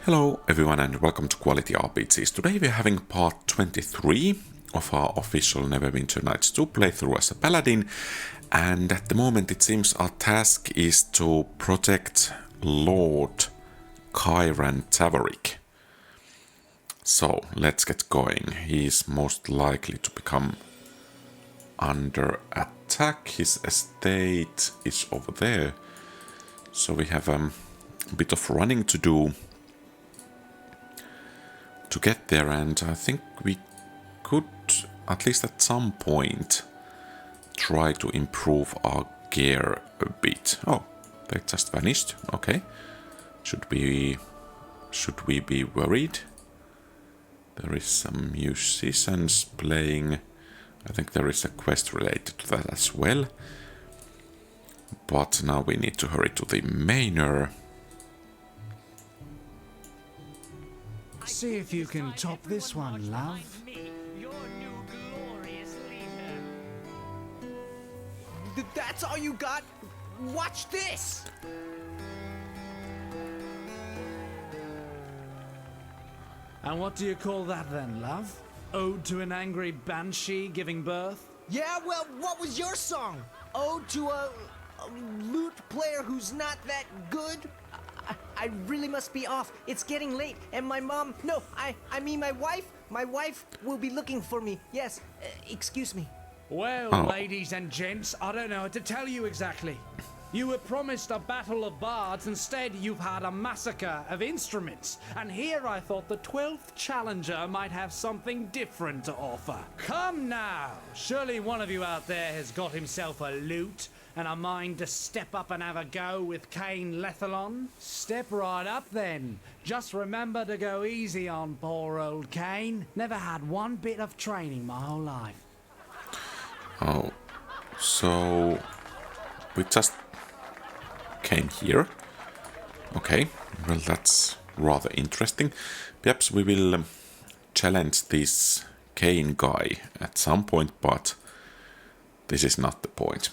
Hello everyone and welcome to QualityRPGs. Today we're having part 23 of our official Neverwinter Nights 2 playthrough as a Paladin, and at the moment it seems our task is to protect Lord Kyran Tavorick. So let's get going. He is most likely to become under attack. His estate is over there, so we have a bit of running to do to get there, and I think we could, at least at some point, try to improve our gear a bit. Oh, they just vanished. Okay. Should we be worried? There is some musicians playing. I think there is a quest related to that as well. But now we need to hurry to the Manor. See if you can top this one, love. That's all you got? Watch this! And what do you call that then, love? Ode to an angry banshee giving birth? Yeah, well, what was your song? Ode to a lute player who's not that good? I really must be off. It's getting late, and my mom... No, I mean my wife. My wife will be looking for me. Yes, excuse me. Well, ladies and gents, I don't know what to tell you exactly. You were promised a battle of bards. Instead, you've had a massacre of instruments. And here I thought the 12th challenger might have something different to offer. Come now! Surely one of you out there has got himself a lute and a mind to step up and have a go with Cain Lethalon? Step right up then. Just remember to go easy on poor old Cain. Never had one bit of training my whole life. Oh, so we just came here. Okay, well that's rather interesting. Perhaps we will challenge this Cain guy at some point, but this is not the point.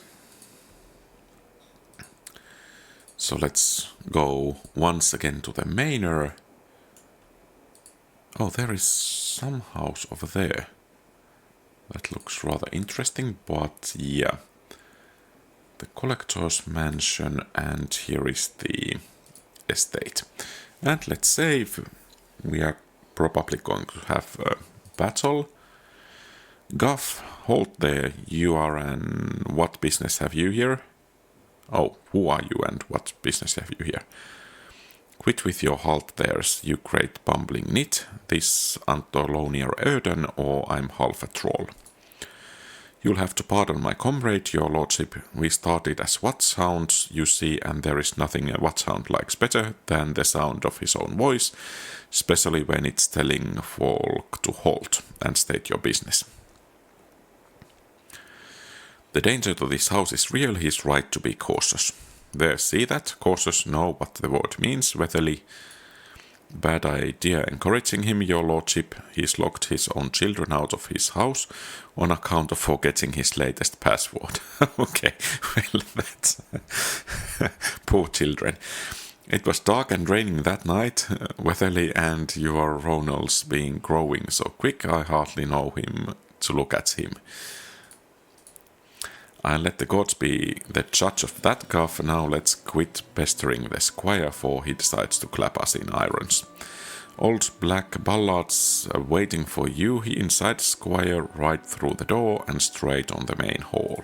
So let's go once again to the Manor. Oh, there is some house over there. That looks rather interesting, but yeah. The collector's mansion, and here is the estate. And let's save. We are probably going to have a battle. Guff, hold there. You are an... What business have you here? Oh, who are you and what business have you here? Quit with your halt there's, you great bumbling nit. This Antolonier Öden, or I'm half a troll. You'll have to pardon my comrade, your lordship. We started as Whatsounds, you see, and there is nothing a Whatsound likes better than the sound of his own voice, especially when it's telling folk to halt and state your business. The danger to this house is real, he's right to be cautious. There, see that? Cautious, know what the word means, Weatherly. Bad idea encouraging him, your lordship. He's locked his own children out of his house on account of forgetting his latest password. Okay, well that's... Poor children. It was dark and raining that night, Weatherly, and your Ronald's being growing so quick I hardly know him to look at him. I'll let the gods be the judge of that guff. Now let's quit pestering the squire, for he decides to clap us in irons. Old black Ballard's waiting for you. He inside squire right through the door and straight on the main hall.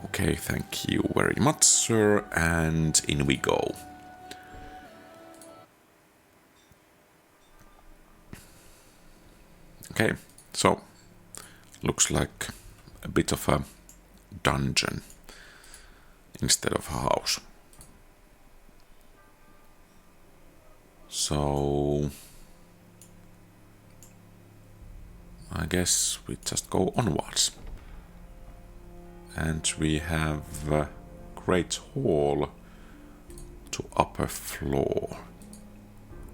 Okay, thank you very much, sir, and in we go. Okay, so looks like a bit of a dungeon instead of a house. So I guess we just go onwards. And we have a great hall to upper floor.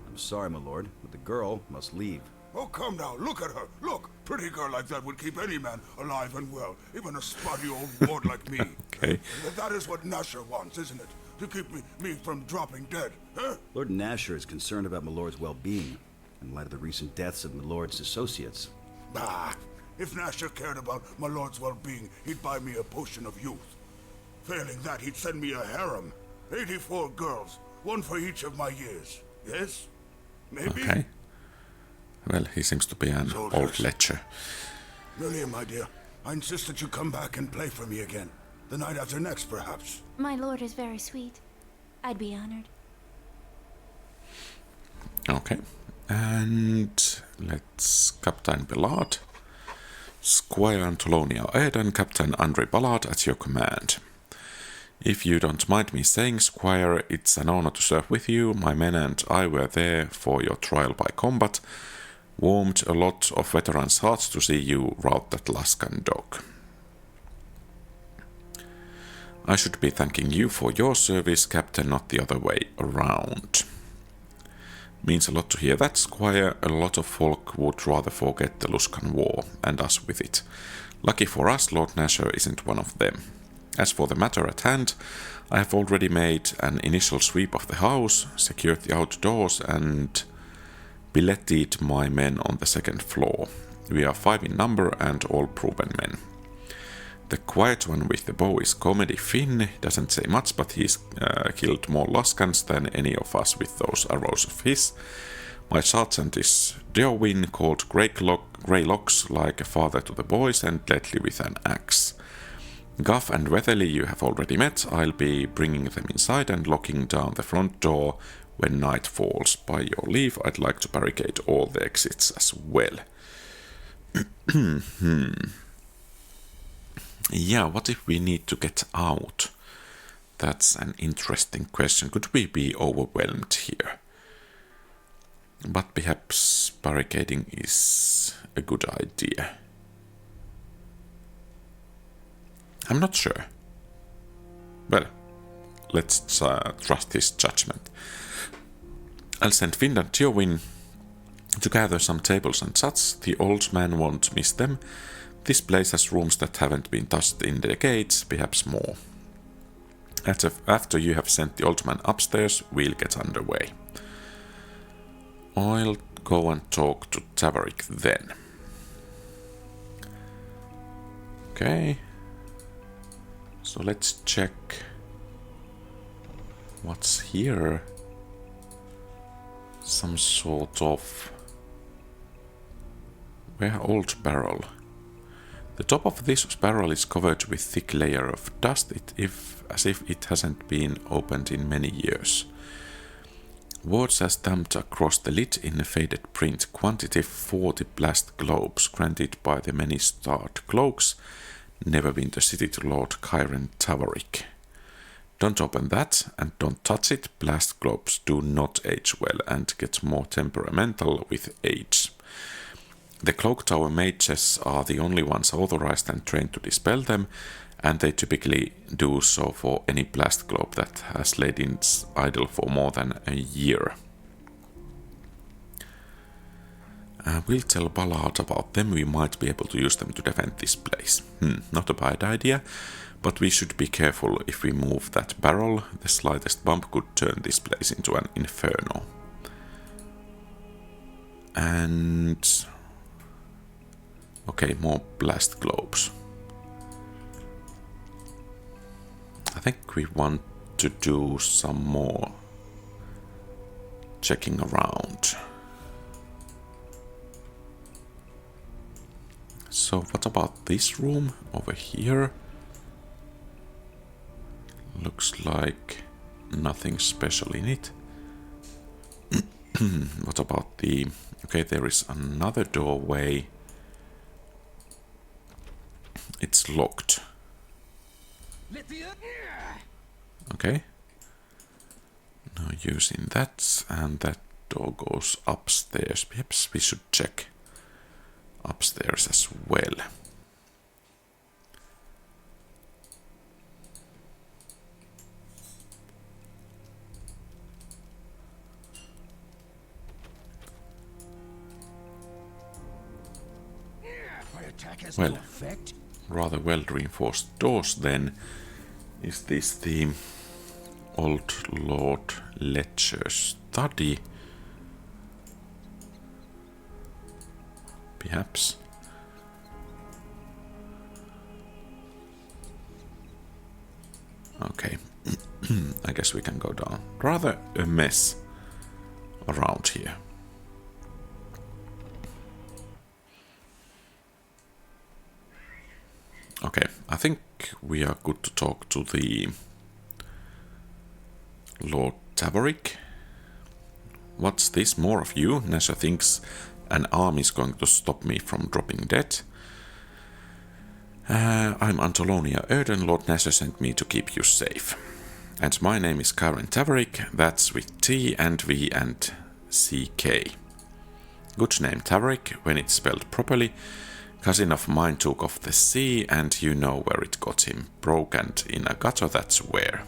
I'm sorry, my lord, but the girl must leave. Oh, come now, look at her. Look, pretty girl like that would keep any man alive and well, even a spotty old ward like me. Okay. That is what Nasher wants, isn't it? To keep me from dropping dead, huh? Lord Nasher is concerned about my lord's well-being in light of the recent deaths of my lord's associates. Bah! If Nasher cared about my lord's well-being, he'd buy me a potion of youth. Failing that, he'd send me a harem. 84 girls, one for each of my years. Yes? Maybe? Okay. Well, he seems to be an Soldiers. old lecher. Lilia, my dear, I insist that you come back and play for me again. The night after next, perhaps. My lord is very sweet. I'd be honored. Okay. And let's Captain Ballard, Squire Antonia Aed and Captain Andre Ballard at your command. If you don't mind me saying, Squire, it's an honor to serve with you. My men and I were there for your trial by combat. Warmed a lot of veterans' hearts to see you rout that Laskan dog. I should be thanking you for your service, Captain, not the other way around. Means a lot to hear that, Squire. A lot of folk would rather forget the Luskan War, and us with it. Lucky for us, Lord Nasher isn't one of them. As for the matter at hand, I have already made an initial sweep of the house, secured the outdoors, and billeted my men on the second floor. We are 5 in number and all proven men. The quiet one with the bow is Comedy Finn, doesn't say much, but he's killed more Laskans than any of us with those arrows of his. My sergeant is Deowin, called Greylocks, like a father to the boys, and deadly with an axe. Guff and Weatherly you have already met. I'll be bringing them inside and locking down the front door when night falls. By your leave, I'd like to barricade all the exits as well. Yeah, what if we need to get out? That's an interesting question. Could we be overwhelmed here? But perhaps barricading is a good idea. I'm not sure. Well, let's trust his judgment. I'll send Finn and Teowin to gather some tables and such. The old man won't miss them. This place has rooms that haven't been touched in decades, perhaps more. After you have sent the old man upstairs, we'll get underway. I'll go and talk to Tavorick then. Okay. So let's check what's here. Some sort of old barrel. The top of this barrel is covered with thick layer of dust, as if it hasn't been opened in many years. Words are stamped across the lid in a faded print. Quantity 40 blast globes granted by the many-starred cloaks. Neverwinter City to Lord Kyron Tavorick. Don't open that and don't touch it. Blast globes do not age well and get more temperamental with age. The Cloak Tower mages are the only ones authorized and trained to dispel them, and they typically do so for any blast globe that has laid in idle for more than a year. We'll tell Ballard about them. We might be able to use them to defend this place. Not a bad idea, but we should be careful. If we move that barrel, the slightest bump could turn this place into an inferno. And okay, more blast globes. I think we want to do some more checking around. So what about this room over here? Looks like nothing special in it. What about the... Okay, there is another doorway. It's locked. Okay. No use in that, and that door goes upstairs. Perhaps we should check upstairs as well. Well, rather well reinforced doors then. Is this the Old Lord Ledger's study. Perhaps. Okay. I guess we can go down. Rather a mess around here. Okay, I think we are good to talk to the Lord Tavorick. What's this, more of you? Nasher thinks an army is going to stop me from dropping dead. I'm Antolonia Erden. Lord Nasher sent me to keep you safe. And my name is Karen Tavorick, that's with T and V and CK. Good name Tavorick, when it's spelled properly. Cousin of mine took off the sea, and you know where it got him. Broke and in a gutter, that's where.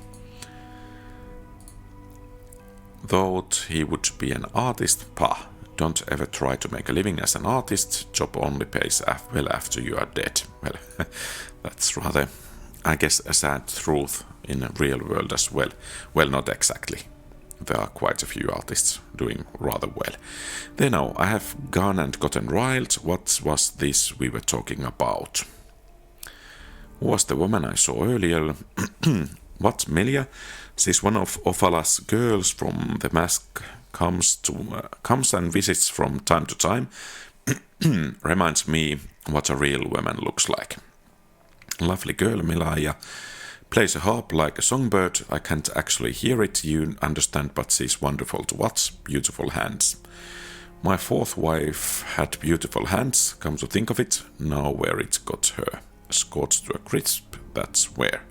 Thought he would be an artist? Pah, don't ever try to make a living as an artist. Job only pays well after you are dead. Well, that's rather, I guess, a sad truth in the real world as well. Well, not exactly. There are quite a few artists doing rather well. Then now, I have gone and gotten riled. What was this we were talking about? Who was the woman I saw earlier? What, Melia? She's one of Ophala's girls from the Mask. Comes and visits from time to time. Reminds me what a real woman looks like. Lovely girl, Melia. Plays a harp like a songbird. I can't actually hear it, you understand, but she's wonderful to watch. Beautiful hands. My fourth wife had beautiful hands, come to think of it. Now where it got her. Scorched to a crisp, that's where.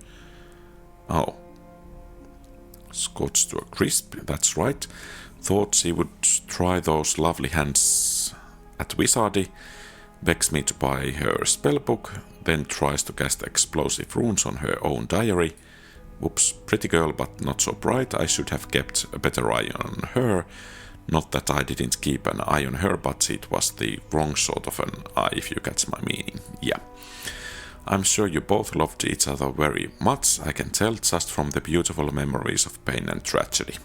Oh. Scorched to a crisp, that's right. Thought she would try those lovely hands at Wizardy. Begs me to buy her a spellbook. Then tries to cast explosive runes on her own diary. Whoops, pretty girl but not so bright. I should have kept a better eye on her. Not that I didn't keep an eye on her, but it was the wrong sort of an eye, if you catch my meaning. Yeah. I'm sure you both loved each other very much, I can tell, just from the beautiful memories of pain and tragedy.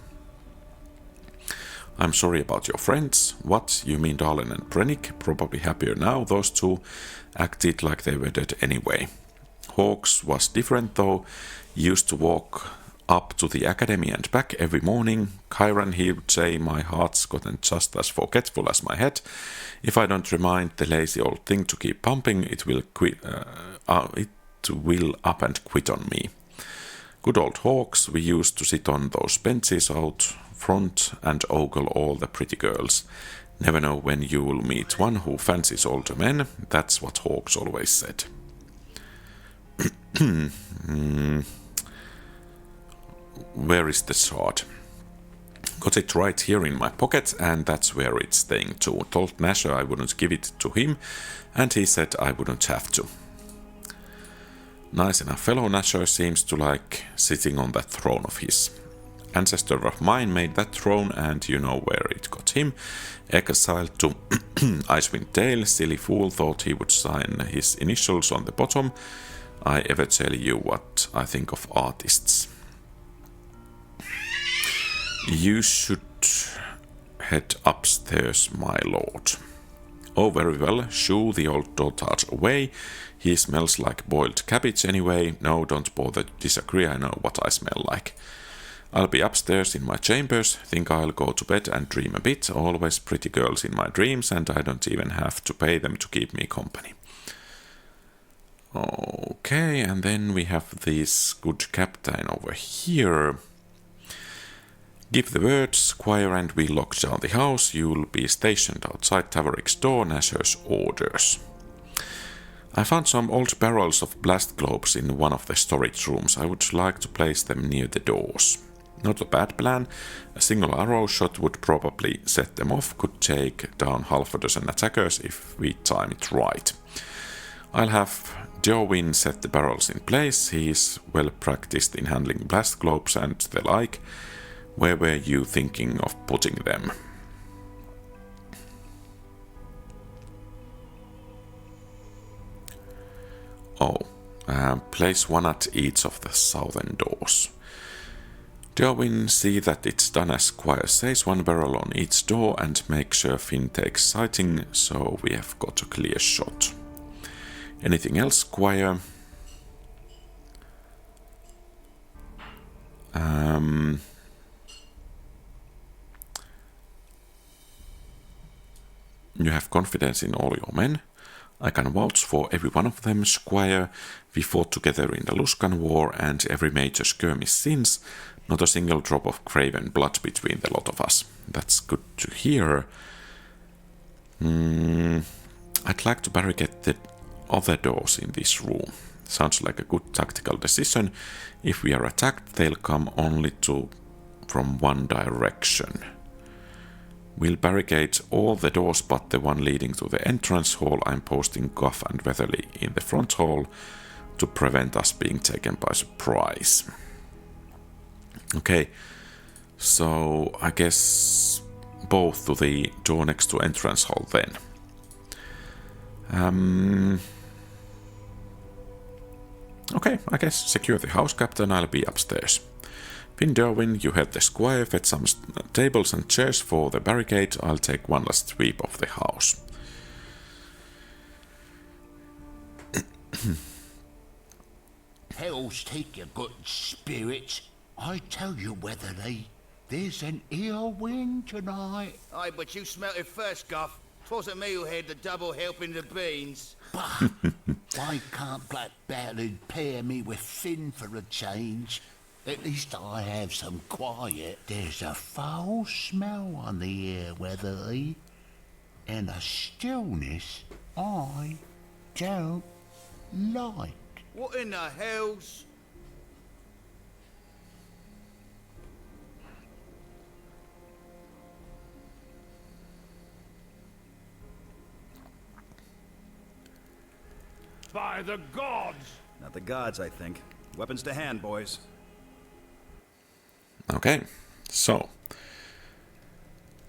I'm sorry about your friends. What? You mean Dalen and Brennick? Probably happier now, those two acted like they were dead anyway. Hawks was different though. Used to walk up to the academy and back every morning. Kyran, he would say, my heart's gotten just as forgetful as my head. If I don't remind the lazy old thing to keep pumping, it will up and quit on me. Good old Hawks, we used to sit on those benches out front and ogle all the pretty girls. Never know when you will meet one who fancies older men. That's what Hawks always said. Where is the sword? Got it right here in my pocket, and that's where it's staying too. Told Nasher I wouldn't give it to him, and he said I wouldn't have to. Nice enough fellow. Nasher seems to like sitting on that throne of his. Ancestor of mine made that throne, and you know where it got him. Exiled to Icewind Dale. Silly fool, thought he would sign his initials on the bottom. I ever tell you what I think of artists. You should head upstairs, my lord. Oh, very well. Shoo the old dotard away. He smells like boiled cabbage anyway. No, don't bother to disagree. I know what I smell like. I'll be upstairs in my chambers. Think I'll go to bed and dream a bit. Always pretty girls in my dreams, and I don't even have to pay them to keep me company. Okay, and then we have this good captain over here. Give the word, squire, and we lock down the house. You'll be stationed outside Tavorick's door, Nasher's orders. I found some old barrels of blast globes in one of the storage rooms. I would like to place them near the doors. Not a bad plan. A single arrow shot would probably set them off. Could take down half a dozen attackers if we time it right. I'll have Jowin set the barrels in place. He is well practiced in handling blast globes and the like. Where were you thinking of putting them? Oh, place one at each of the southern doors. Darwin see that it's done as Squire says, 1 barrel on each door, and make sure Finn takes sighting, so we have got a clear shot. Anything else, Squire? You have confidence in all your men. I can vouch for every one of them, Squire. We fought together in the Luskan War, and every major skirmish since. Not a single drop of craven blood between the lot of us. That's good to hear. I'd like to barricade the other doors in this room. Sounds like a good tactical decision. If we are attacked, they'll come only from one direction. We'll barricade all the doors but the one leading to the entrance hall. I'm posting Goff and Weatherly in the front hall to prevent us being taken by surprise. Okay, so I guess both to the door next to entrance hall then. Okay, I guess secure the house captain, I'll be upstairs. Finn, Darwin, you head the Squire, fetch some tables and chairs for the barricade. I'll take one last sweep of the house. Hells take your good spirits. I tell you, Weatherly, there's an ill wind tonight. Aye, but you smelt it first, Guff. 'Twasn't me who had the double helping of beans. Bah! Why can't Black Ballad pair me with Finn for a change? At least I have some quiet. There's a foul smell on the air, Weatherly, and a stillness I don't like. What in the hells? By the gods! Not the gods, I think. Weapons to hand, boys. Okay, so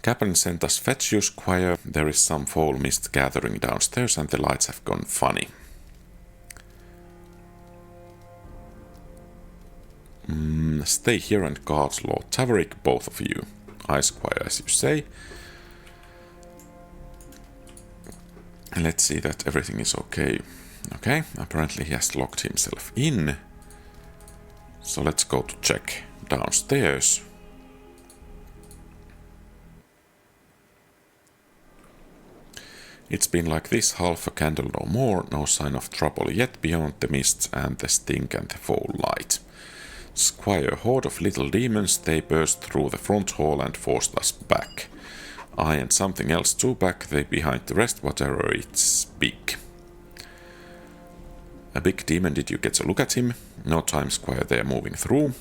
Captain sent us fetch you, Squire. There is some fall mist gathering downstairs and the lights have gone funny. Stay here and guard Lord Tavorick, both of you. I, Squire, as you say. Let's see that everything is okay. Okay, apparently he has locked himself in. So let's go to check downstairs. It's been like this, half a candle no more, no sign of trouble yet beyond the mists and the stink and the foul light. Squire, horde of little demons, they burst through the front hall and forced us back. I and something else too back, they behind the rest, whatever it's big. A big demon, did you get a look at him? No time, Squire, they're moving through.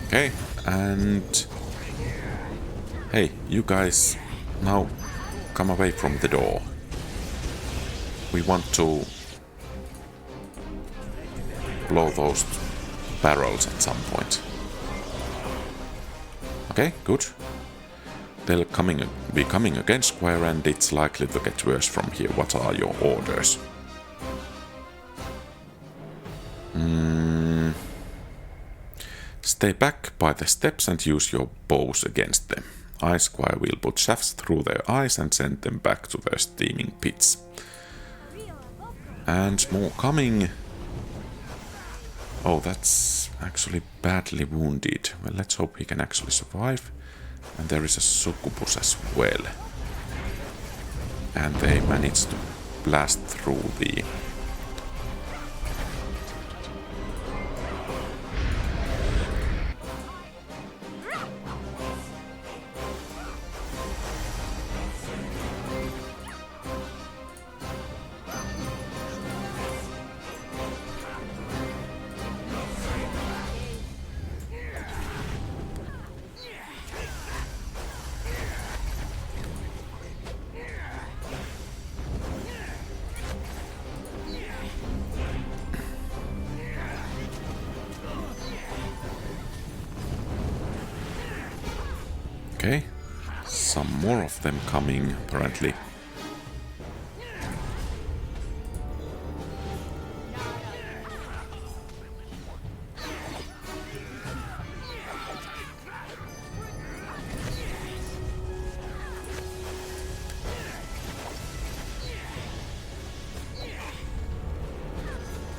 Okay, and... Hey, you guys, now come away from the door. We want to blow those barrels at some point. Okay, good. They'll be coming again, Squire, and it's likely to get worse from here. What are your orders? Stay back by the steps and use your bows against them. I, Squire, will put shafts through their eyes and send them back to their steaming pits. And more coming. Oh, that's actually badly wounded. Well, let's hope he can actually survive. And there is a succubus as well. And they managed to blast through the... Okay, some more of them coming, apparently.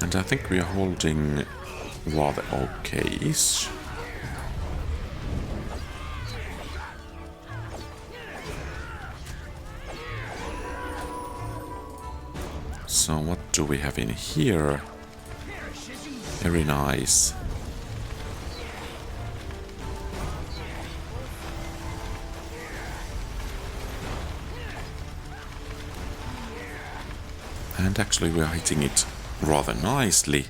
And I think we are holding rather okay-ish. So what do we have in here? Very nice. And actually we are hitting it rather nicely.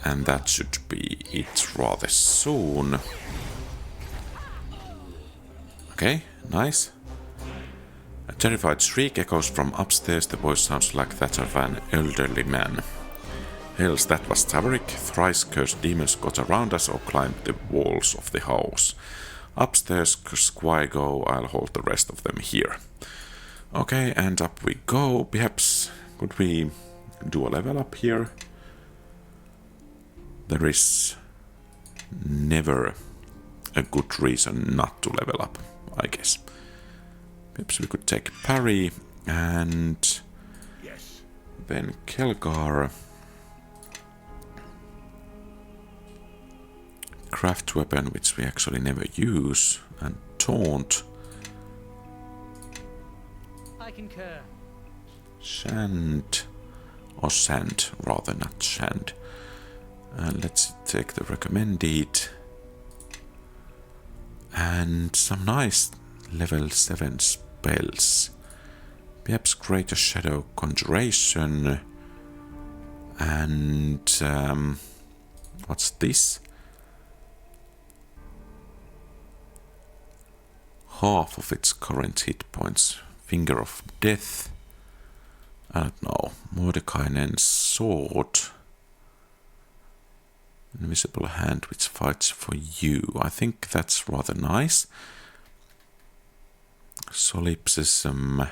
And that should be it rather soon. Okay, nice. A terrified shriek echoes from upstairs. The voice sounds like that of an elderly man. Hells, that was Tavorick. Thrice cursed demons got around us or climbed the walls of the house. Upstairs, Squire go, I'll hold the rest of them here. Okay, and up we go. Perhaps could we do a level up here? There is never a good reason not to level up, I guess. Perhaps we could take parry and then Kelgar. Craft weapon, which we actually never use, and taunt. I concur. Shand, or sand, rather, not shand. Let's take the recommended. And some nice level 7 spells. Perhaps Greater Shadow Conjuration. And what's this? Half of its current hit points. Finger of Death. I don't know. Mordekainen's sword. Invisible hand which fights for you. I think that's rather nice. Solipsism.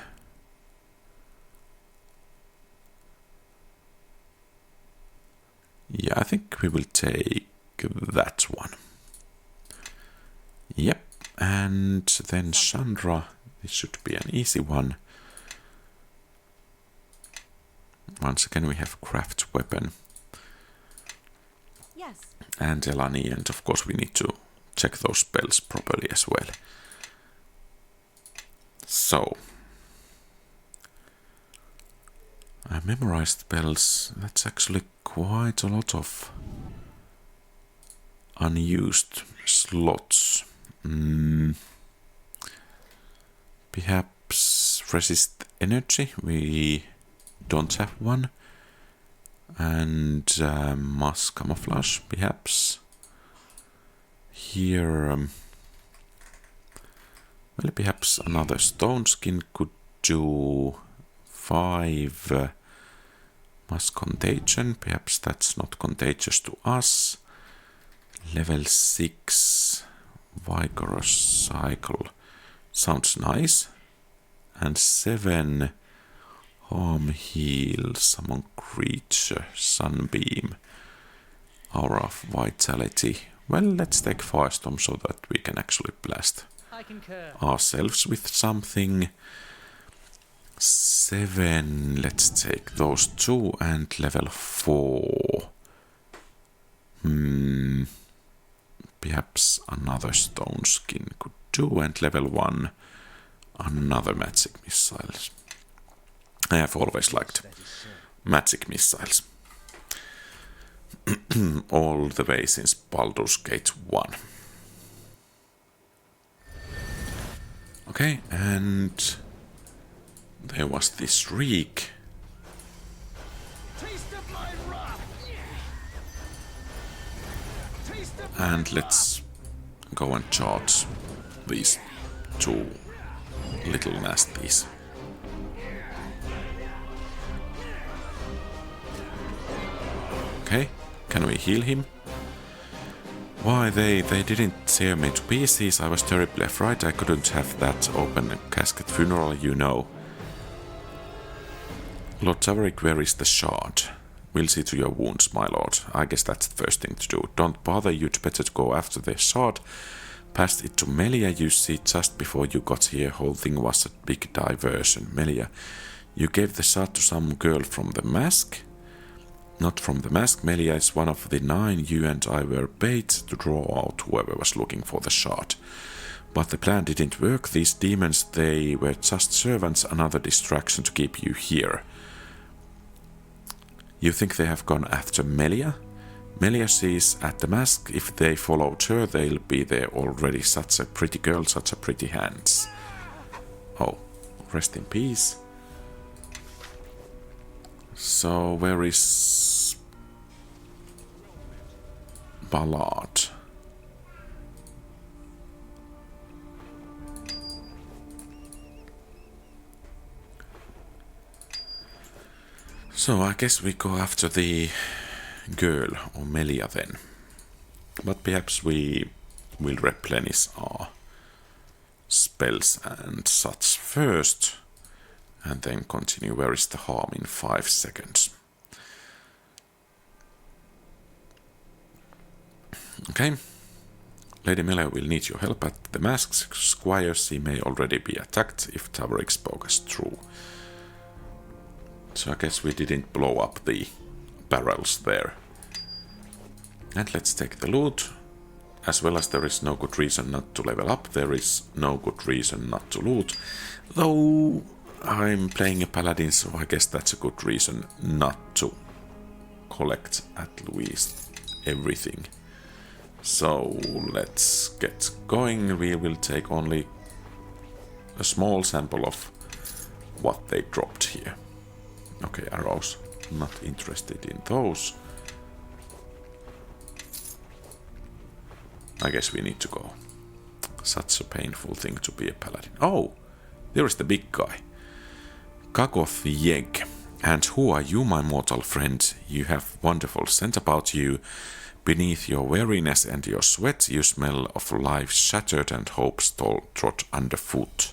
Yeah, I think we will take that one. Yep. And then Chandra. This should be an easy one. Once again we have craft weapon. Yes. And Elani, and of course we need to check those spells properly as well. So, I memorized spells. That's actually quite a lot of unused slots. Perhaps resist energy. We don't have one. And mass camouflage, perhaps. Here, well, perhaps another stone skin could do 5 mass contagion. Perhaps that's not contagious to us. Level 6 vigorous cycle sounds nice. And 7 harm heal, summon creature, sunbeam, aura of vitality. Well, let's take Firestorm so that we can actually blast ourselves with something. 7, let's take those 2, and level 4. Perhaps another stone skin could do, and level 1, another magic missiles. I have always liked magic missiles. All the way since Baldur's Gate 1. Okay, and there was this shriek. And let's go and charge these 2 little nasties. Okay, can we heal him? Why, they didn't tear me to pieces. I was terribly afraid I couldn't have that open casket funeral, you know. Lord Tavorick, where is the shard? We'll see to your wounds, my lord. I guess that's the first thing to do. Don't bother, you'd better go after the shard. Passed it to Melia, you see, just before you got here. Whole thing was a big diversion. Melia, you gave the shard to some girl from the mask? Not from the mask. Melia is one of the 9 you and I were paid to draw out whoever was looking for the shard. But the plan didn't work. These demons, they were just servants, another distraction to keep you here. You think they have gone after Melia? Melia sees at the mask. If they followed her, they'll be there already. Such a pretty girl, such a pretty hands. Oh, rest in peace. So, where is Ballard? So, I guess we go after the girl, or Melia then. But perhaps we will replenish our spells and such first, and then continue. Where is the harm in 5 seconds? Okay. Lady Melia will need your help at the mask's squire. She may already be attacked if Tavorick spoke as true. So I guess we didn't blow up the barrels there. And let's take the loot. As well as there is no good reason not to level up, there is no good reason not to loot. Though I'm playing a paladin, so I guess that's a good reason not to collect at least everything. So let's get going. We will take only a small sample of what they dropped here. Okay, arrows. Not interested in those. I guess we need to go. Such a painful thing to be a paladin. Oh, there is the big guy. Kagoth Yeg. And who are you, my mortal friend? You have wonderful scent about you. Beneath your weariness and your sweat, you smell of life shattered and hopes trod underfoot.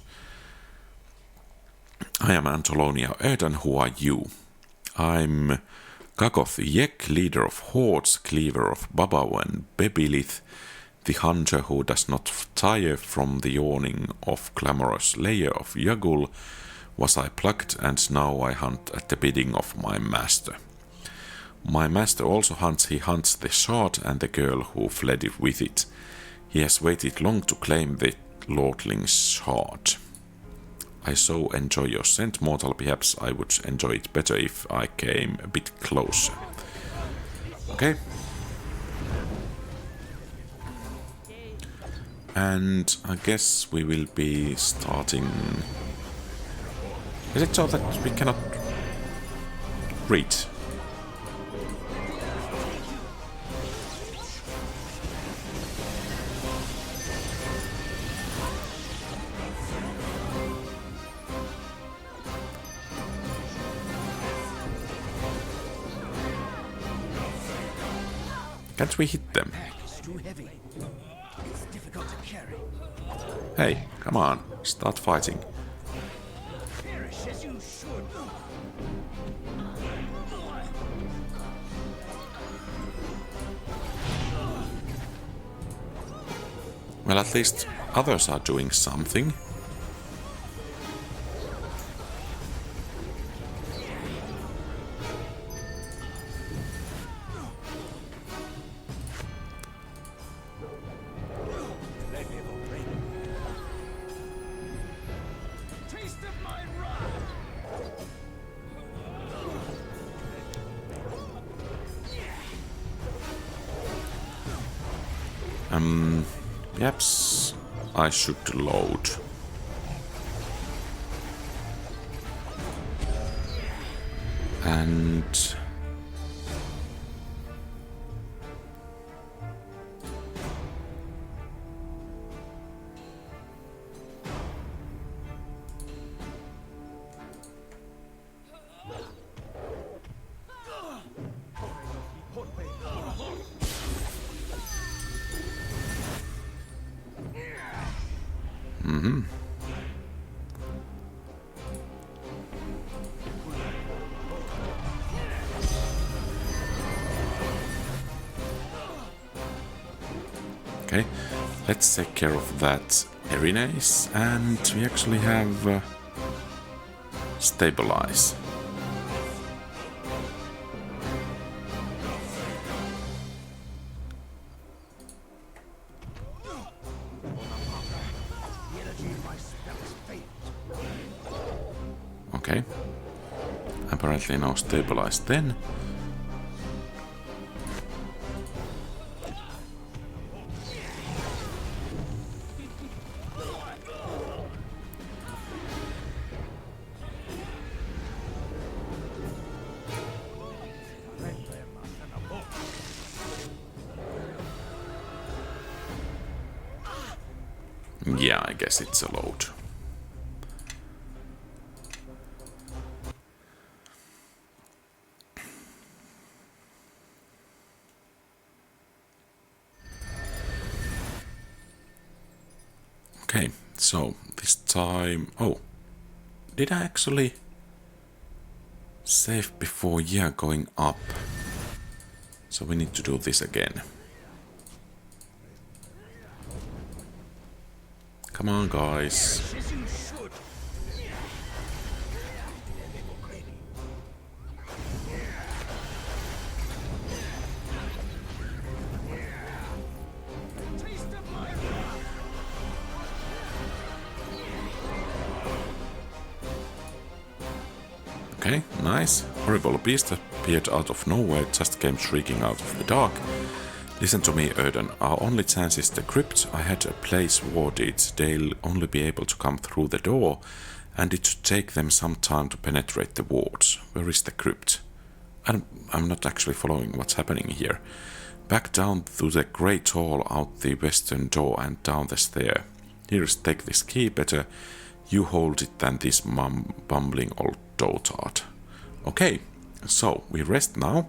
I am Antolonia Erdan. Who are you? I'm Kagoth Yeg, leader of hordes, cleaver of Babau and Bebilith, the hunter who does not tire from the yawning of clamorous lair of Yagul. Was I plucked, and now I hunt at the bidding of my master. My master also hunts. He hunts the shard and the girl who fled with it. He has waited long to claim the lordling's shard. I so enjoy your scent, mortal. Perhaps I would enjoy it better if I came a bit closer. Okay. And I guess we will be starting... Is it so that we cannot read? Can't we hit them? Hey, come on, start fighting. Well, at least others are doing something. Perhaps I should load. And okay, let's take care of that Erinase, and we actually have Stabilize. Okay. Apparently now stabilized then. Yeah, I guess it's a load. Okay, so this time... Oh, did I actually save before, yeah, going up? So we need to do this again. Come on, guys. Okay, nice. Horrible beast appeared out of nowhere, just came shrieking out of the dark. Listen to me, Erden. Our only chance is the crypt. I had a place warded. They'll only be able to come through the door, and it should take them some time to penetrate the wards. Where is the crypt? I'm not actually following what's happening here. Back down through the great hall, out the western door, and down the stair. Here's, take this key. Better you hold it than this bumbling old dotard. Okay, so we rest now.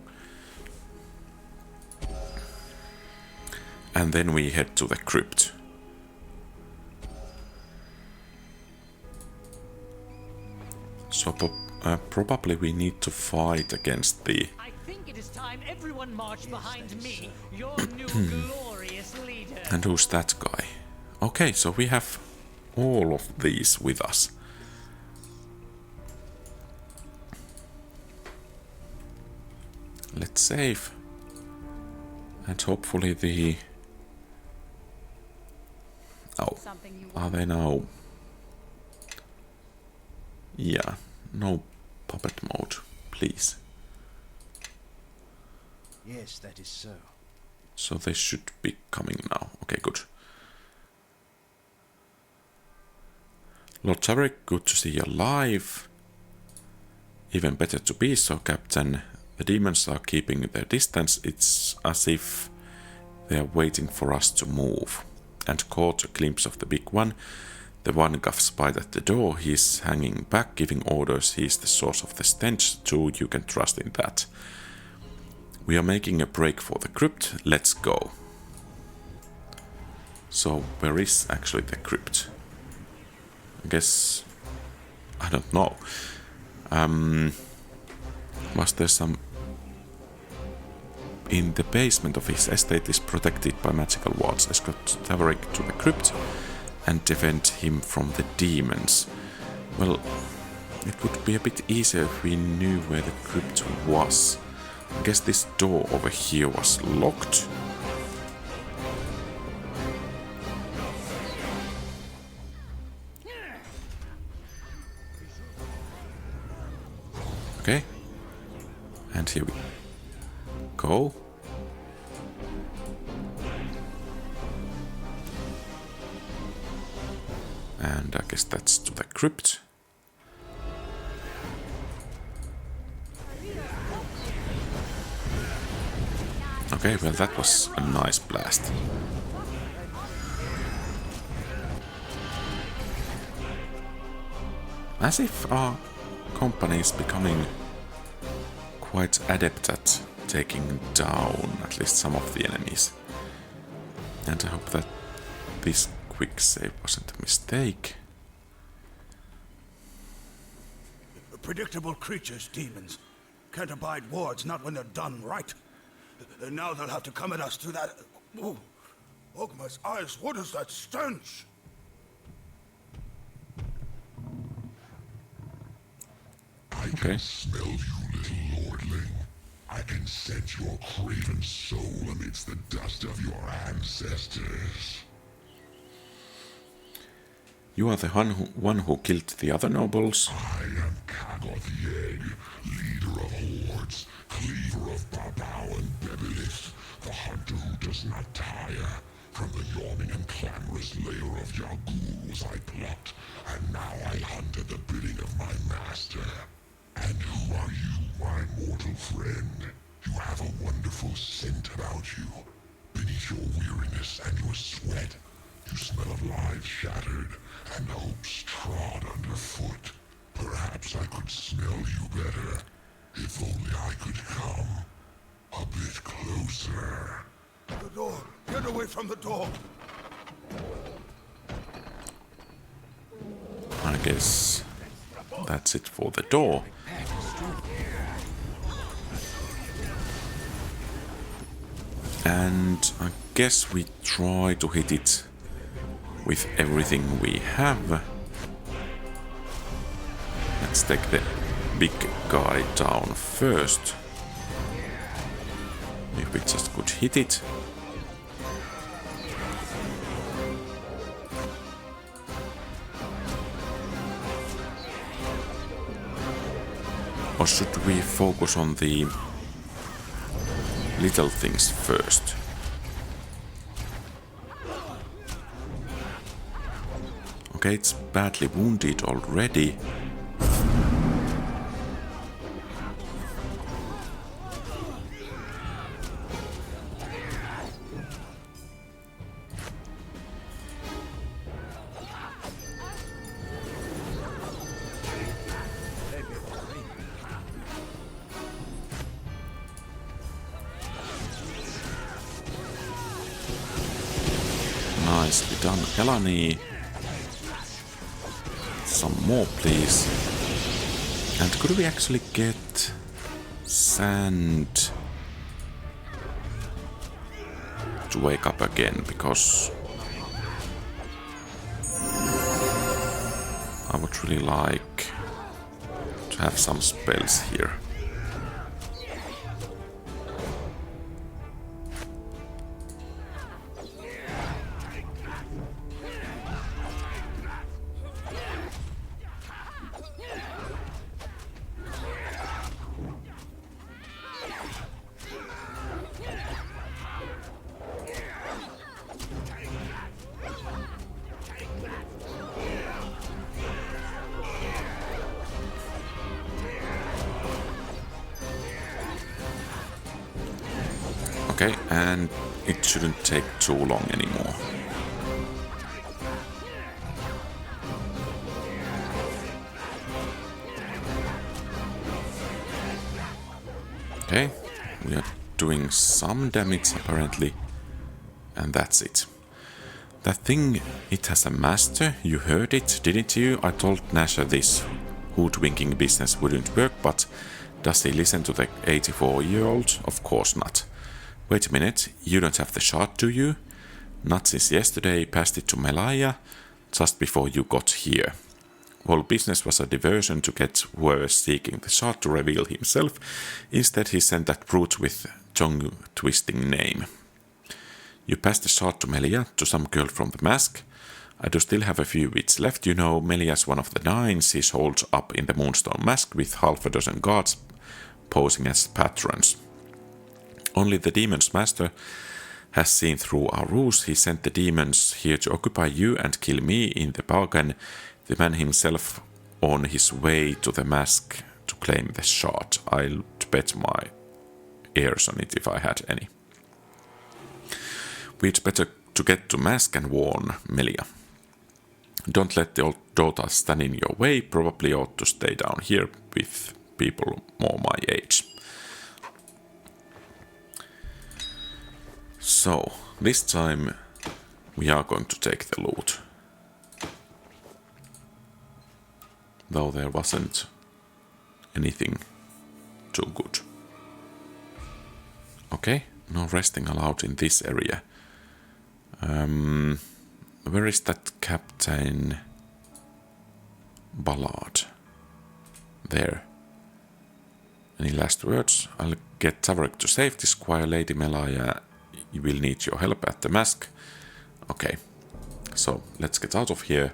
And then we head to the crypt. So probably we need to fight against the... I think it is time everyone marched behind me, your new glorious leader. And who's that guy? Okay, so we have all of these with us. Let's save. And hopefully the... Oh, are they now? Yeah, no puppet mode, please. Yes, that is so. So they should be coming now. Okay, good. Lord Tavorick, good to see you alive. Even better to be so, Captain. The demons are keeping their distance. It's as if they are waiting for us to move. And caught a glimpse of the big one. The one Guff spied at the door. He's hanging back, giving orders. He's the source of the stench, too. You can trust in that. We are making a break for the crypt. Let's go. So, where is actually the crypt? I guess... I don't know. Was there some... In the basement of his estate is protected by magical wards. Escort Tavorick to the crypt and defend him from the demons. Well, it would be a bit easier if we knew where the crypt was. I guess this door over here was locked. Okay. And here we go. And I guess that's to the crypt. Okay, well that was a nice blast. As if our company is becoming quite adept at taking down at least some of the enemies. And I hope that this quick save wasn't a mistake. Predictable creatures, demons. Can't abide wards, not when they're done right. And now they'll have to come at us through that... Ooh. Ogma's eyes, what is that stench? I can smell you, little lordling. I can sense your craven soul amidst the dust of your ancestors. You are the one who killed the other nobles? I am Maggoth Yegg, leader of hordes, cleaver of Babao and Bebelith, the hunter who does not tire. From the yawning and clamorous lair of Yagul was I plucked, and now I hunt at the bidding of my master. And who are you, my mortal friend? You have a wonderful scent about you. Beneath your weariness and your sweat, you smell of lives shattered and hopes trod underfoot. Perhaps I could smell you better, if only I could come a bit closer. The door! Get away from the door! I guess that's it for the door. And I guess we try to hit it with everything we have. Let's take the big guy down first. If we just could hit it. Or should we focus on the little things first? Okay, it's badly wounded already. Nicely done, Elani. Some more, please. And could we actually get Sand to wake up again? Because I would really like to have some spells here. Okay, and it shouldn't take too long anymore. Okay, we are doing some damage apparently, and that's it. That thing, it has a master, you heard it, didn't you? I told Nasher this hoodwinking business wouldn't work, but does he listen to the 84-year-old? Of course not. Wait a minute, you don't have the shard, do you? Not since yesterday, passed it to Melaya, just before you got here. Whole business was a diversion to get whoever's seeking the shard to reveal himself. Instead he sent that brute with tongue-twisting name. You passed the shard to Melia, to some girl from the mask. I do still have a few bits left, you know. Melia's one of the 9, she's holed up in the Moonstone Mask with half a dozen guards posing as patrons. Only the demon's master has seen through our ruse. He sent the demons here to occupy you and kill me in the bargain. The man himself on his way to the mask to claim the shard. I'd bet my ears on it if I had any. We'd better to get to mask and warn Melia. Don't let the old daughter stand in your way. Probably ought to stay down here with people more my age. So, this time we are going to take the loot. Though there wasn't anything too good. Okay, no resting allowed in this area. Where is that Captain Ballard? There. Any last words? I'll get Tavorick to safety, Squire Lady Melaya. You will need your help at the mask. Okay, so let's get out of here.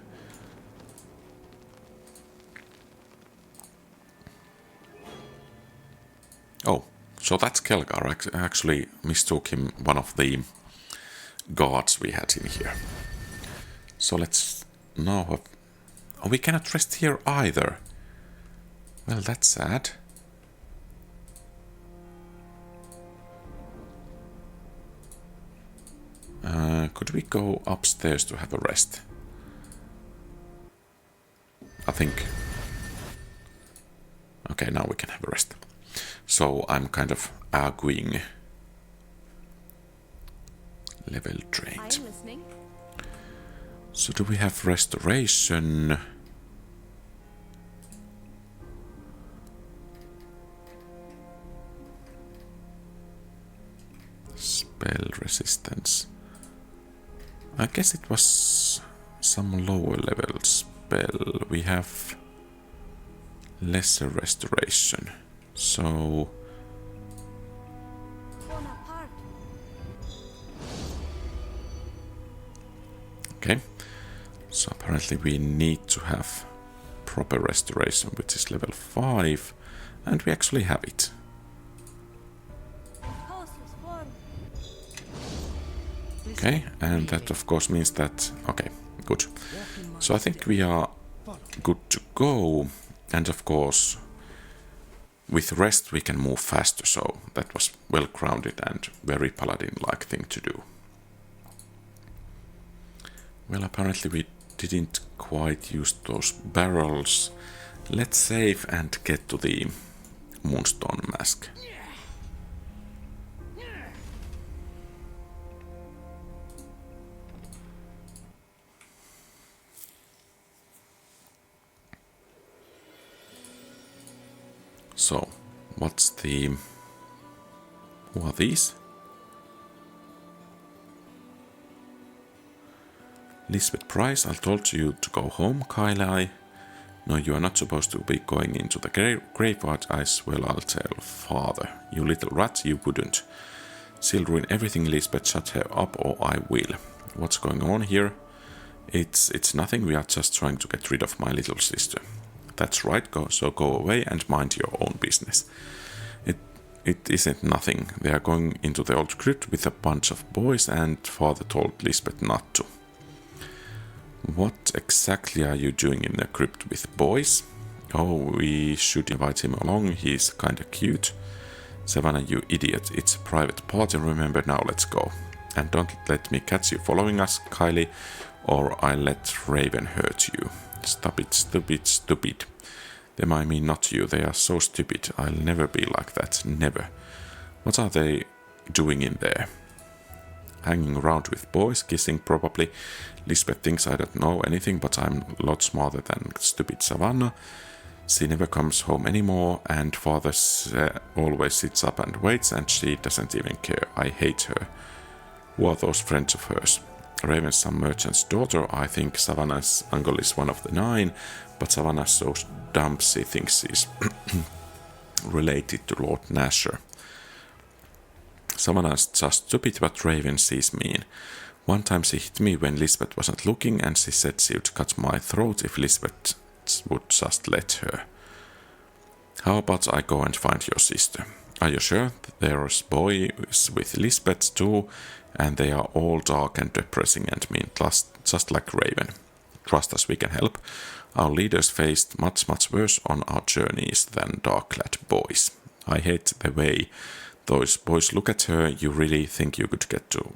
So that's Kelgar. I actually mistook him one of the guards we had in here. So let's now have... Oh, we cannot rest here either. Well, that's sad. Could we go upstairs to have a rest? I think. Okay, now we can have a rest. So I'm kind of arguing. Level drained. I am listening. So do we have restoration? Spell resistance. I guess it was some lower level spell. We have lesser restoration. So okay. So apparently we need to have proper restoration, which is level 5, and we actually have it. Okay, and that of course means that... Okay, good. So I think we are good to go, and of course with rest we can move faster, so that was well grounded and very paladin-like thing to do. Well, apparently we didn't quite use those barrels. Let's save and get to the Moonstone Mask. So, what's the... Who are these? Lisbeth Price, I told you to go home, Kylie. No, you are not supposed to be going into the graveyard. As well, I'll tell father. You little rat, you wouldn't. She'll ruin everything, Lisbeth. Shut her up or I will. What's going on here? It's nothing, we are just trying to get rid of my little sister. That's right, so go away and mind your own business. It isn't nothing. They are going into the old crypt with a bunch of boys and father told Lisbeth not to. What exactly are you doing in the crypt with boys? Oh, we should invite him along, he's kinda cute. Savannah, you idiot, it's a private party, remember, now let's go. And don't let me catch you following us, Kylie, or I'll let Raven hurt you. Stop it, stupid, stupid. Them I mean not you, they are so stupid, I'll never be like that, never. What are they doing in there? Hanging around with boys, kissing probably. Lisbeth thinks I don't know anything, but I'm a lot smarter than stupid Savannah. She never comes home anymore, and father always sits up and waits, and she doesn't even care. I hate her. Who are those friends of hers? Raven's some merchant's daughter. I think Savannah's uncle is one of the 9, but Savannah's so dumb she thinks she's related to Lord Nasher. Savannah's just stupid, but Raven sees mean. One time she hit me when Lisbeth wasn't looking, and she said she would cut my throat if Lisbeth would just let her. How about I go and find your sister? Are you sure? There's boys with Lisbeth too, and they are all dark and depressing and mean, just like Raven. Trust us, we can help. Our leaders faced much worse on our journeys than dark-clad boys. I hate the way those boys look at her. You really think you could get to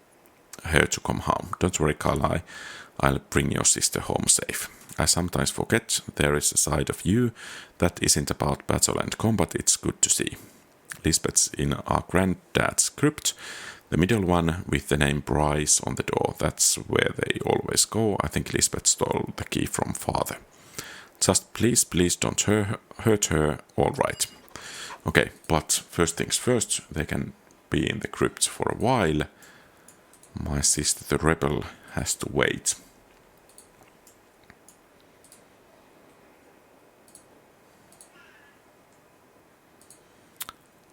her to come home? Don't worry, Carly. I'll bring your sister home safe. I sometimes forget there is a side of you that isn't about battle and combat. It's good to see. Lisbeth's in our granddad's crypt, the middle one with the name Bryce on the door. That's where they always go. I think Lisbeth stole the key from father. Just please don't hurt her. All right. Okay, but first things first, they can be in the crypt for a while. My sister, the rebel, has to wait.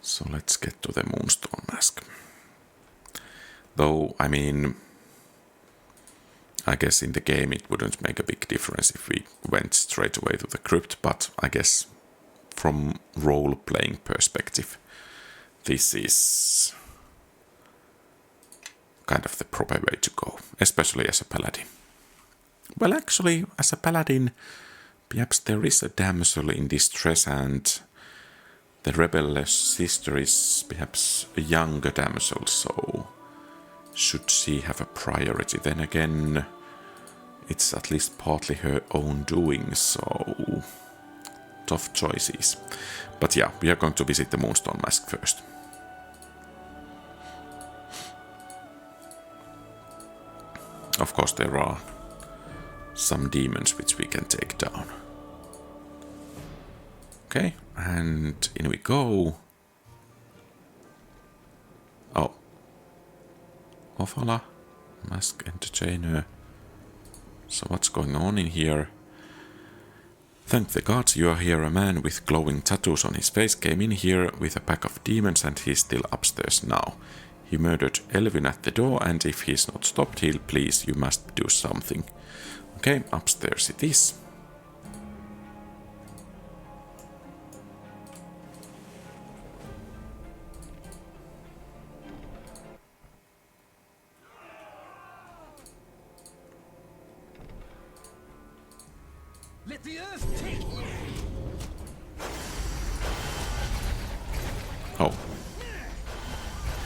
So let's get to the Moonstone Mask. Though, I mean, I guess in the game it wouldn't make a big difference if we went straight away to the crypt, but I guess from role-playing perspective, this is kind of the proper way to go, especially as a paladin. Well, actually, as a paladin, perhaps there is a damsel in distress and the rebellious sister is perhaps a younger damsel, so should she have a priority? Then again, it's at least partly her own doing, so tough choices. But yeah, we are going to visit the Moonstone Mask first. Of course, there are some demons which we can take down. Okay, and in we go. Oh. Ofala, Mask Entertainer. So what's going on in here? Thank the gods you are here. A man with glowing tattoos on his face came in here with a pack of demons and he's still upstairs now. He murdered Elvin at the door and if he's not stopped, please, you must do something. Okay, upstairs it is. Let the earth take. Oh.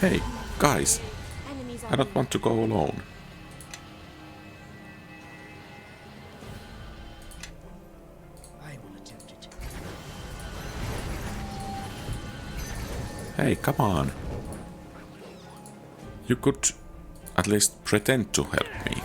Hey, guys. I don't want to go alone. I will attempt it. Hey, come on. You could at least pretend to help me.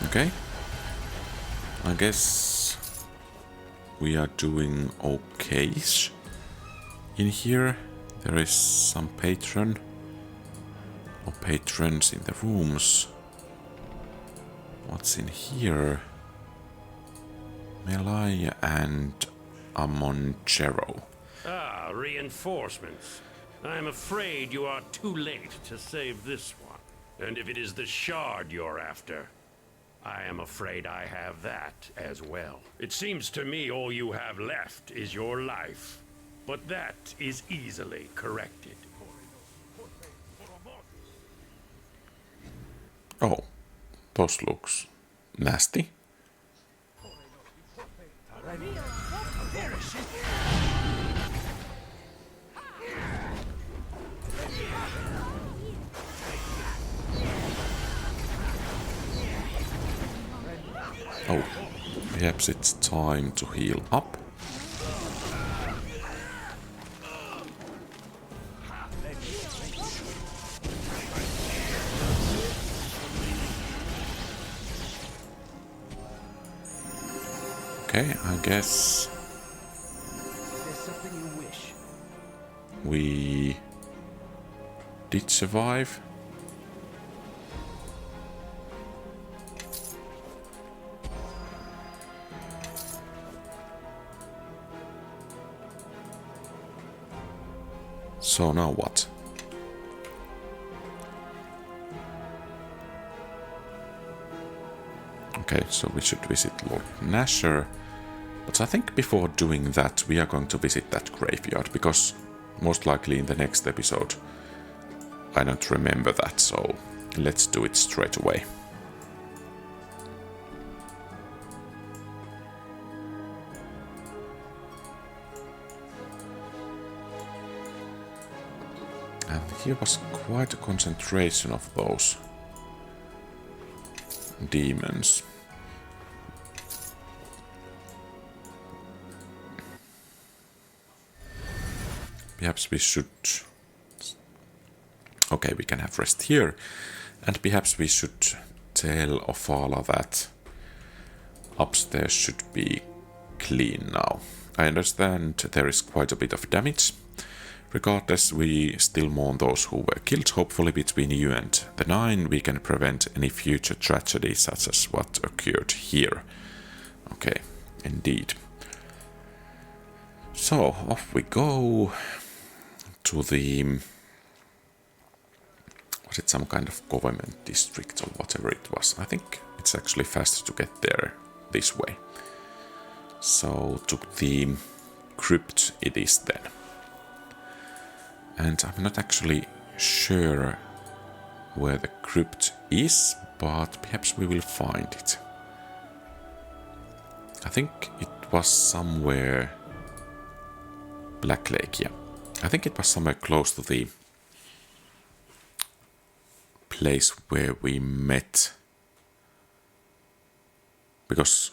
Okay. I guess we are doing okay-ish. In here there is some patron or patrons in the rooms. What's in here? Melaya and Amonchero. Ah, reinforcements. I am afraid you are too late to save this one. And if it is the shard you're after, I am afraid I have that as well. It seems to me all you have left is your life. But that is easily corrected. Oh, those looks nasty. Oh, perhaps it's time to heal up. Okay, I guess we did survive. So now what? Okay, so we should visit Lord Nasher. But I think before doing that, we are going to visit that graveyard, because most likely in the next episode I don't remember that, so let's do it straight away. And here was quite a concentration of those demons. perhaps we should... Okay, we can have rest here. And perhaps we should tell Ophala that upstairs should be clean now. I understand there is quite a bit of damage. Regardless, we still mourn those who were killed. Hopefully between you and the Nine we can prevent any future tragedy such as what occurred here. Okay, indeed. So, off we go to the... Was it some kind of government district or whatever it was? I think it's actually faster to get there this way. So, to the crypt it is then. And I'm not actually sure where the crypt is, but perhaps we will find it. I think it was somewhere... Black Lake, yeah. I think it was somewhere close to the place where we met. Because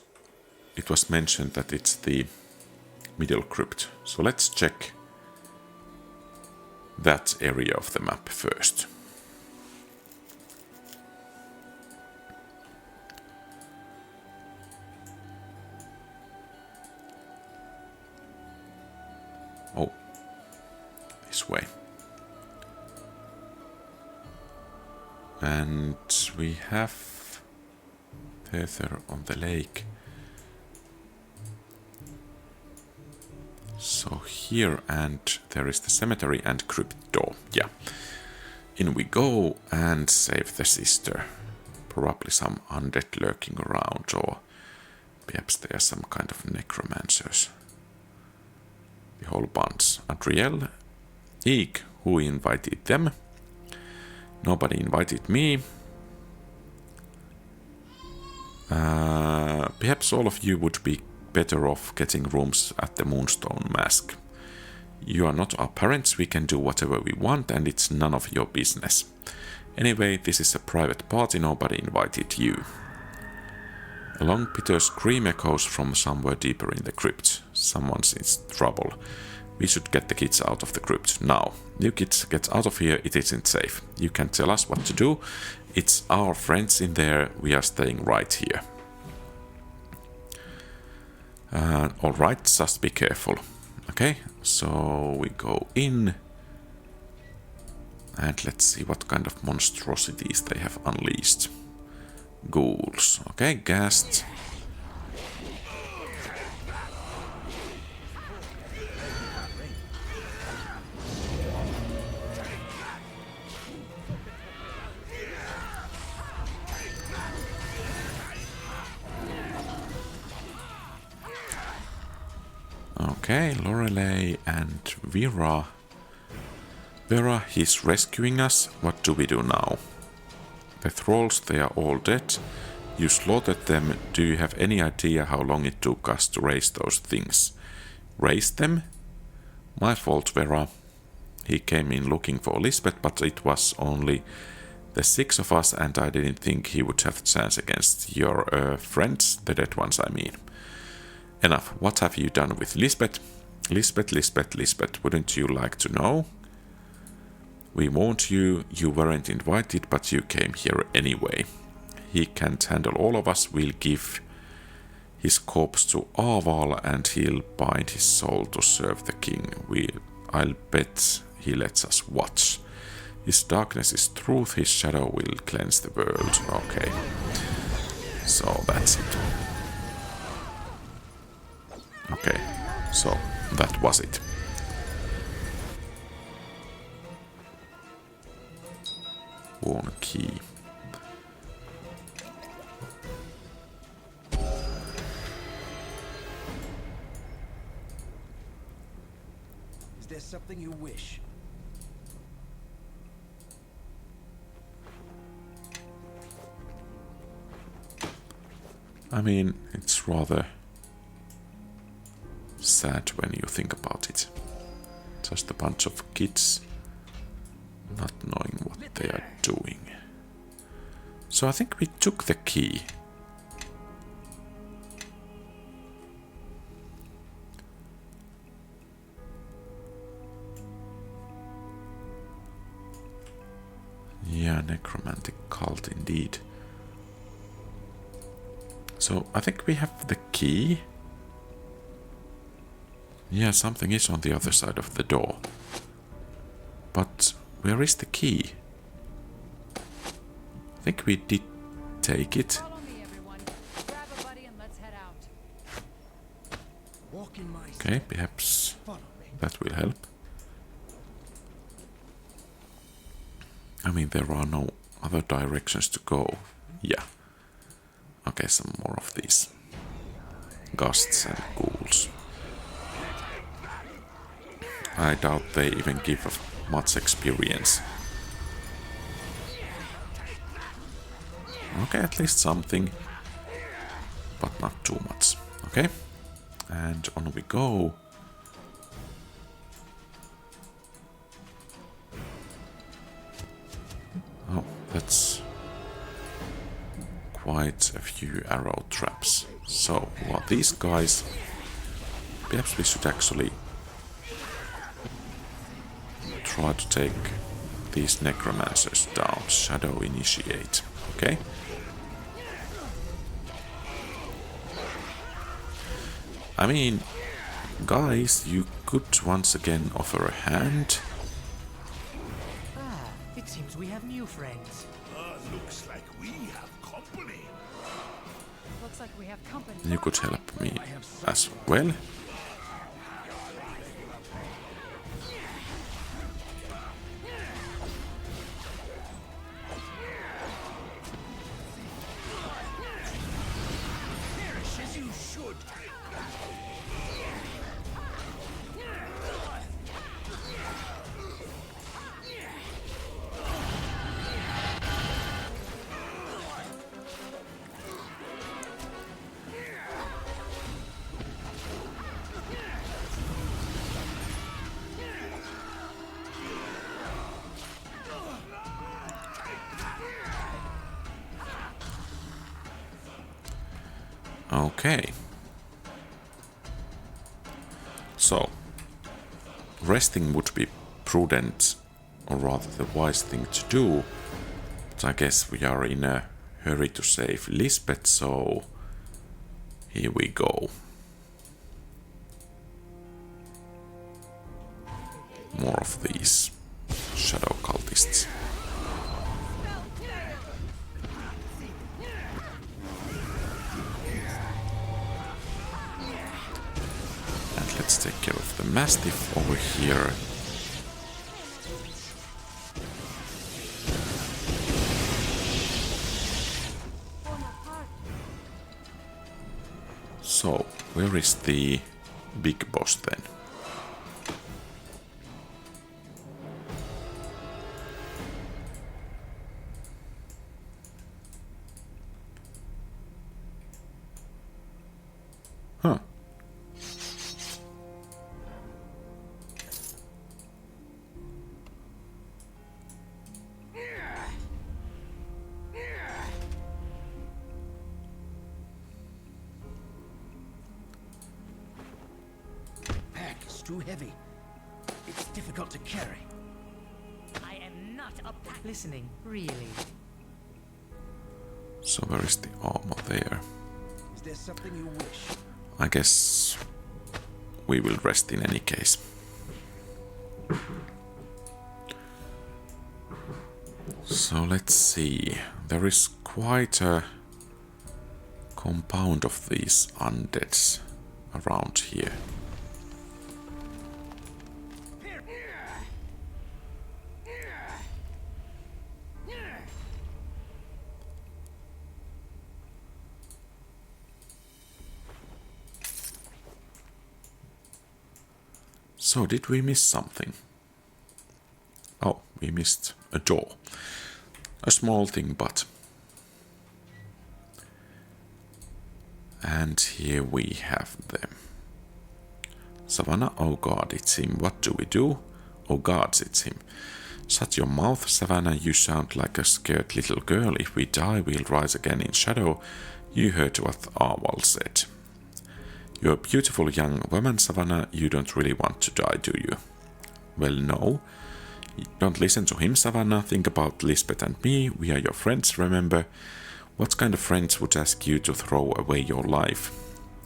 it was mentioned that it's the middle crypt. So let's check that area of the map first. Oh, this way. And we have Tether on the lake. So here, and there is the cemetery and crypt door. Yeah. In we go and save the sister. Probably some undead lurking around, or perhaps they are some kind of necromancers. The whole bunch. Adriel, Eek, who invited them? Nobody invited me. Perhaps all of you would be better off getting rooms at the Moonstone Mask. You are not our parents, we can do whatever we want and it's none of your business. Anyway, this is a private party, nobody invited you. A long bitter scream echoes from somewhere deeper in the crypt. Someone's in trouble. We should get the kids out of the crypt now. You kids, get out of here, it isn't safe. You can tell us what to do. It's our friends in there, we are staying right here. Alright, just be careful. Okay, so we go in. And let's see what kind of monstrosities they have unleashed. Ghouls. Okay, gassed. Okay, Lorelei and Vera. Vera, he's rescuing us. What do we do now? The thralls, they are all dead. You slaughtered them. Do you have any idea how long it took us to raise those things? Raise them? My fault, Vera. He came in looking for Lisbeth, but it was only the 6 of us and I didn't think he would have a chance against your friends, the dead ones I mean. Enough. What have you done with Lisbeth? Lisbeth, wouldn't you like to know? We warned you, you weren't invited, but you came here anyway. He can't handle all of us, we'll give his corpse to Aval and he'll bind his soul to serve the king. I'll bet he lets us watch. His darkness is truth, his shadow will cleanse the world. Okay. So that's it. Okay, so that was it. One key. Is there something you wish? I mean, it's rather sad when you think about it. Just a bunch of kids not knowing what they are doing. So I think we took the key. Yeah, necromantic cult indeed. So I think we have the key. Yeah, something is on the other side of the door. But where is the key? I think we did take it. Follow me, everyone. Grab a buddy and let's head out. Walk in my Okay, perhaps that will help. I mean, there are no other directions to go. Yeah. Okay, some more of these gusts and ghouls. I doubt they even give much experience. Okay, at least something, but not too much. Okay, and on we go. Oh, that's quite a few arrow traps. So, who are these guys? Perhaps we should actually try to take these necromancers down. Shadow initiate. Okay. I mean, guys, you could once again offer a hand. Ah, it seems we have new friends. Looks like we have company. Looks like we have company. You could help me as well. Okay. So, resting would be prudent, or rather the wise thing to do. But I guess we are in a hurry to save Lisbeth, so here we go. More of these shadow cultists. Let's take care of the Mastiff over here. So, where is the big boss then? Huh. Too heavy. It's difficult to carry. I am not a pack. Listening, really. So where is the armor there? Is there something you wish? I guess we will rest in any case. So let's see. There is quite a compound of these undeads around here. So, did we miss something? Oh, we missed a door. A small thing, but... And here we have them. Savannah, oh god, it's him. What do we do? Oh gods, it's him. Shut your mouth, Savannah, you sound like a scared little girl. If we die, we'll rise again in shadow. You heard what Arval said. You're a beautiful young woman, Savannah. You don't really want to die, do you? Well, no. Don't listen to him, Savannah. Think about Lisbeth and me. We are your friends, remember? What kind of friends would ask you to throw away your life?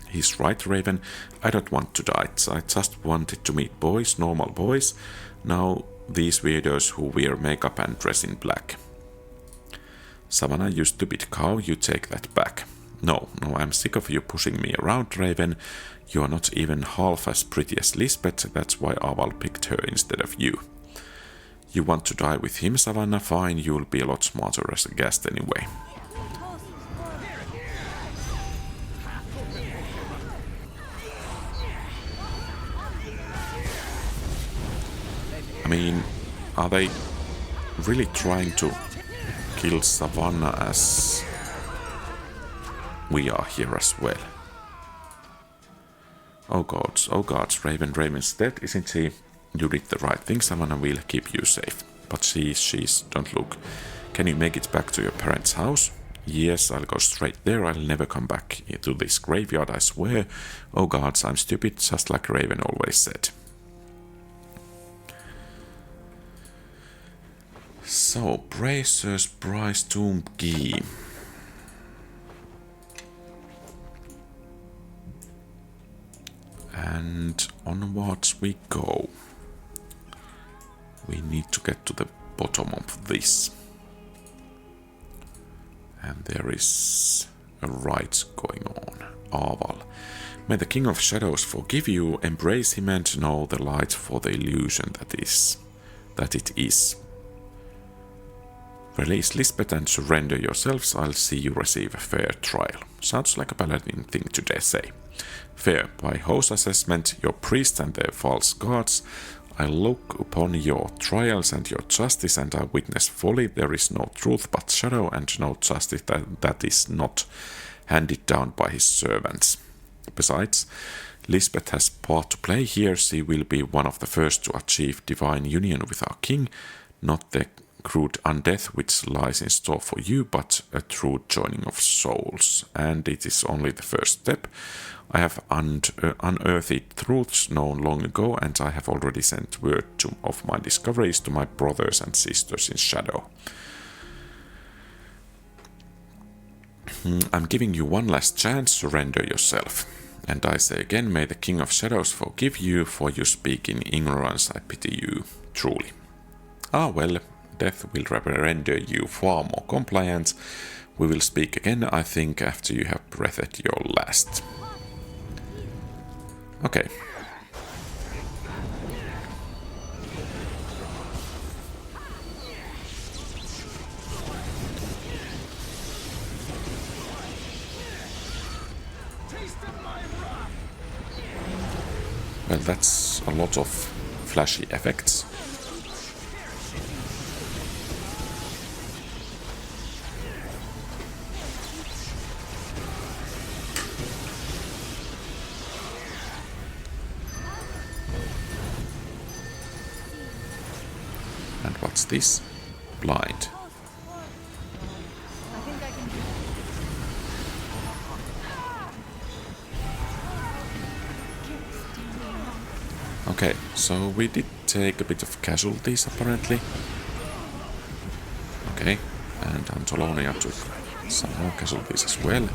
He's right, Raven. I don't want to die. I just wanted to meet boys, normal boys. Now these weirdos who wear makeup and dress in black. Savannah, you stupid cow, you take that back. No, I'm sick of you pushing me around, Raven. You are not even half as pretty as Lisbeth, that's why Aval picked her instead of you. You want to die with him, Savannah? Fine, you'll be a lot smarter as a guest anyway. I mean, are they really trying to kill Savannah as we are here as well? Oh gods, Raven's dead, isn't he? You did the right thing, Savannah will keep you safe. But she's, don't look. Can you make it back to your parents' house? Yes, I'll go straight there, I'll never come back to this graveyard, I swear. Oh gods, I'm stupid, just like Raven always said. So, Bracer's Prize Tomb Key. And onwards we go. We need to get to the bottom of this. And there is a rite going on. Aval. May the King of Shadows forgive you, embrace him and know the light for the illusion that it is. Release Lisbeth and surrender yourselves, I'll see you receive a fair trial. Sounds like a paladin thing to dare say. Fair, by Ho's assessment, your priests and their false gods, I look upon your trials and your justice and I witness folly, there is no truth but shadow and no justice that is not handed down by his servants. Besides, Lisbeth has part to play here, she will be one of the first to achieve divine union with our king, not the crude undeath which lies in store for you, but a true joining of souls, and it is only the first step. I have unearthed truths known long ago, and I have already sent word of my discoveries to my brothers and sisters in shadow. I'm giving you one last chance, surrender yourself. And I say again, may the King of Shadows forgive you, for you speak in ignorance, I pity you, truly. Ah well, death will render you far more compliant. We will speak again, I think, after you have breathed your last. Okay. Well, that's a lot of flashy effects. And what's this? Blind. Okay, so we did take a bit of casualties apparently. Okay, and Antolonia took some more casualties as well.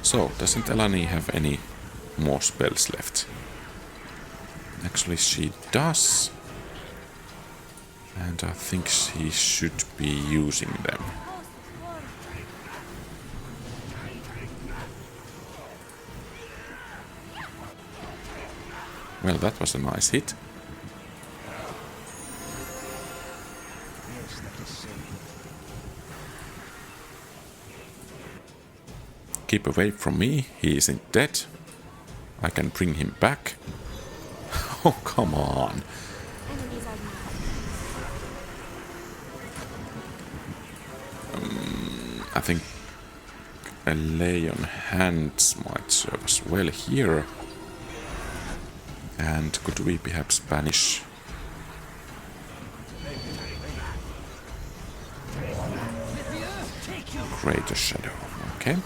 So, doesn't Elani have any more spells left? Actually, she does. And I think she should be using them. Well, that was a nice hit. Keep away from me, he isn't dead. I can bring him back. Oh, come on. I think a lay on hands might serve as well here. And could we perhaps banish Greater Shadow? Okay.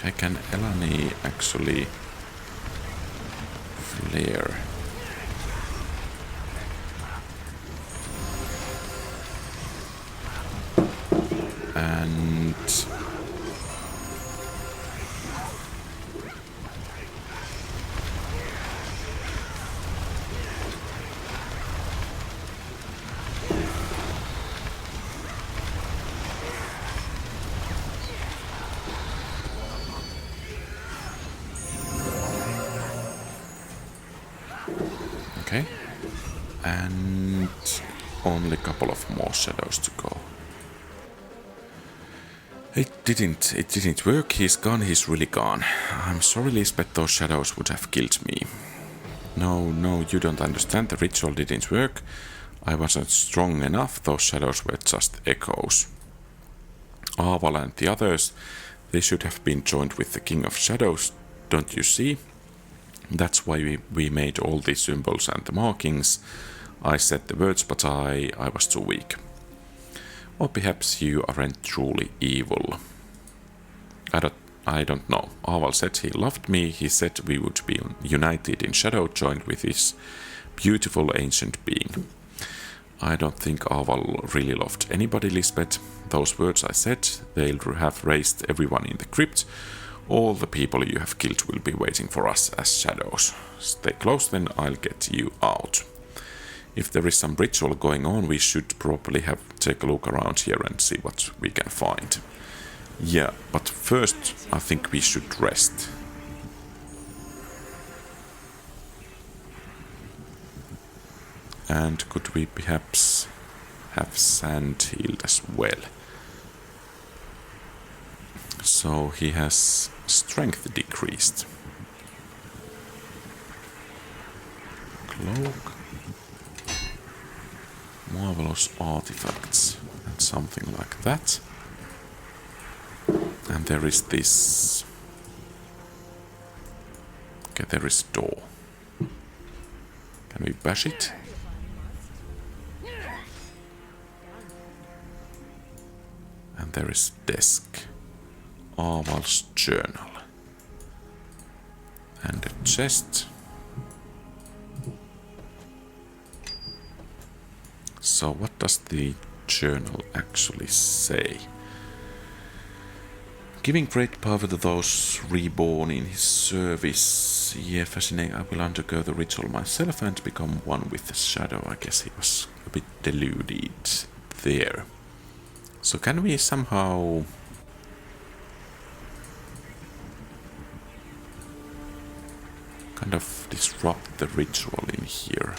Okay, can Elani actually flare? And okay, and only a couple of more shadows to go. It didn't work. He's gone, he's really gone. I'm sorry, Lisbeth, those shadows would have killed me. No, you don't understand. The ritual didn't work. I wasn't strong enough. Those shadows were just echoes. Aval and the others, they should have been joined with the King of Shadows, don't you see? That's why we made all these symbols and the markings. I said the words, but I was too weak. Or perhaps you aren't truly evil. I don't know. Aval said he loved me. He said we would be united in shadow, joined with his beautiful ancient being. I don't think Aval really loved anybody, Lisbeth. Those words I said, they'll have raised everyone in the crypt. All the people you have killed will be waiting for us as shadows. Stay close, then I'll get you out. If there is some ritual going on, we should probably take a look around here and see what we can find. Yeah, but first I think we should rest. And could we perhaps have Sand healed as well? So he has strength decreased. Cloak. Marvelous artifacts and something like that. And there is this. Okay, there is a door. Can we bash it? And there is a desk. Aval's journal. And a chest. So what does the journal actually say? Giving great power to those reborn in his service. Yeah, fascinating. I will undergo the ritual myself and become one with the shadow. I guess he was a bit deluded there. So can we somehow kind of disrupt the ritual in here?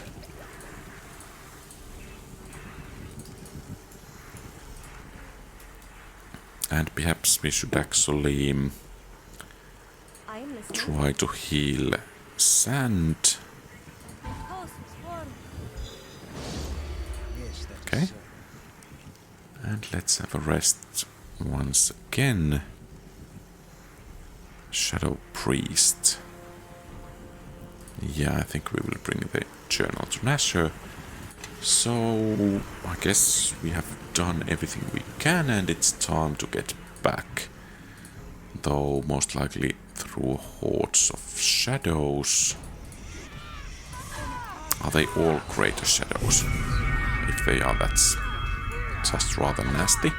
And perhaps we should actually try to heal Sand. Okay. And let's have a rest once again. Shadow Priest. Yeah, I think we will bring the journal to Nasher. So I guess we have done everything we can and it's time to get back. Though most likely through hordes of shadows. Are they all greater shadows? If they are, that's just rather nasty.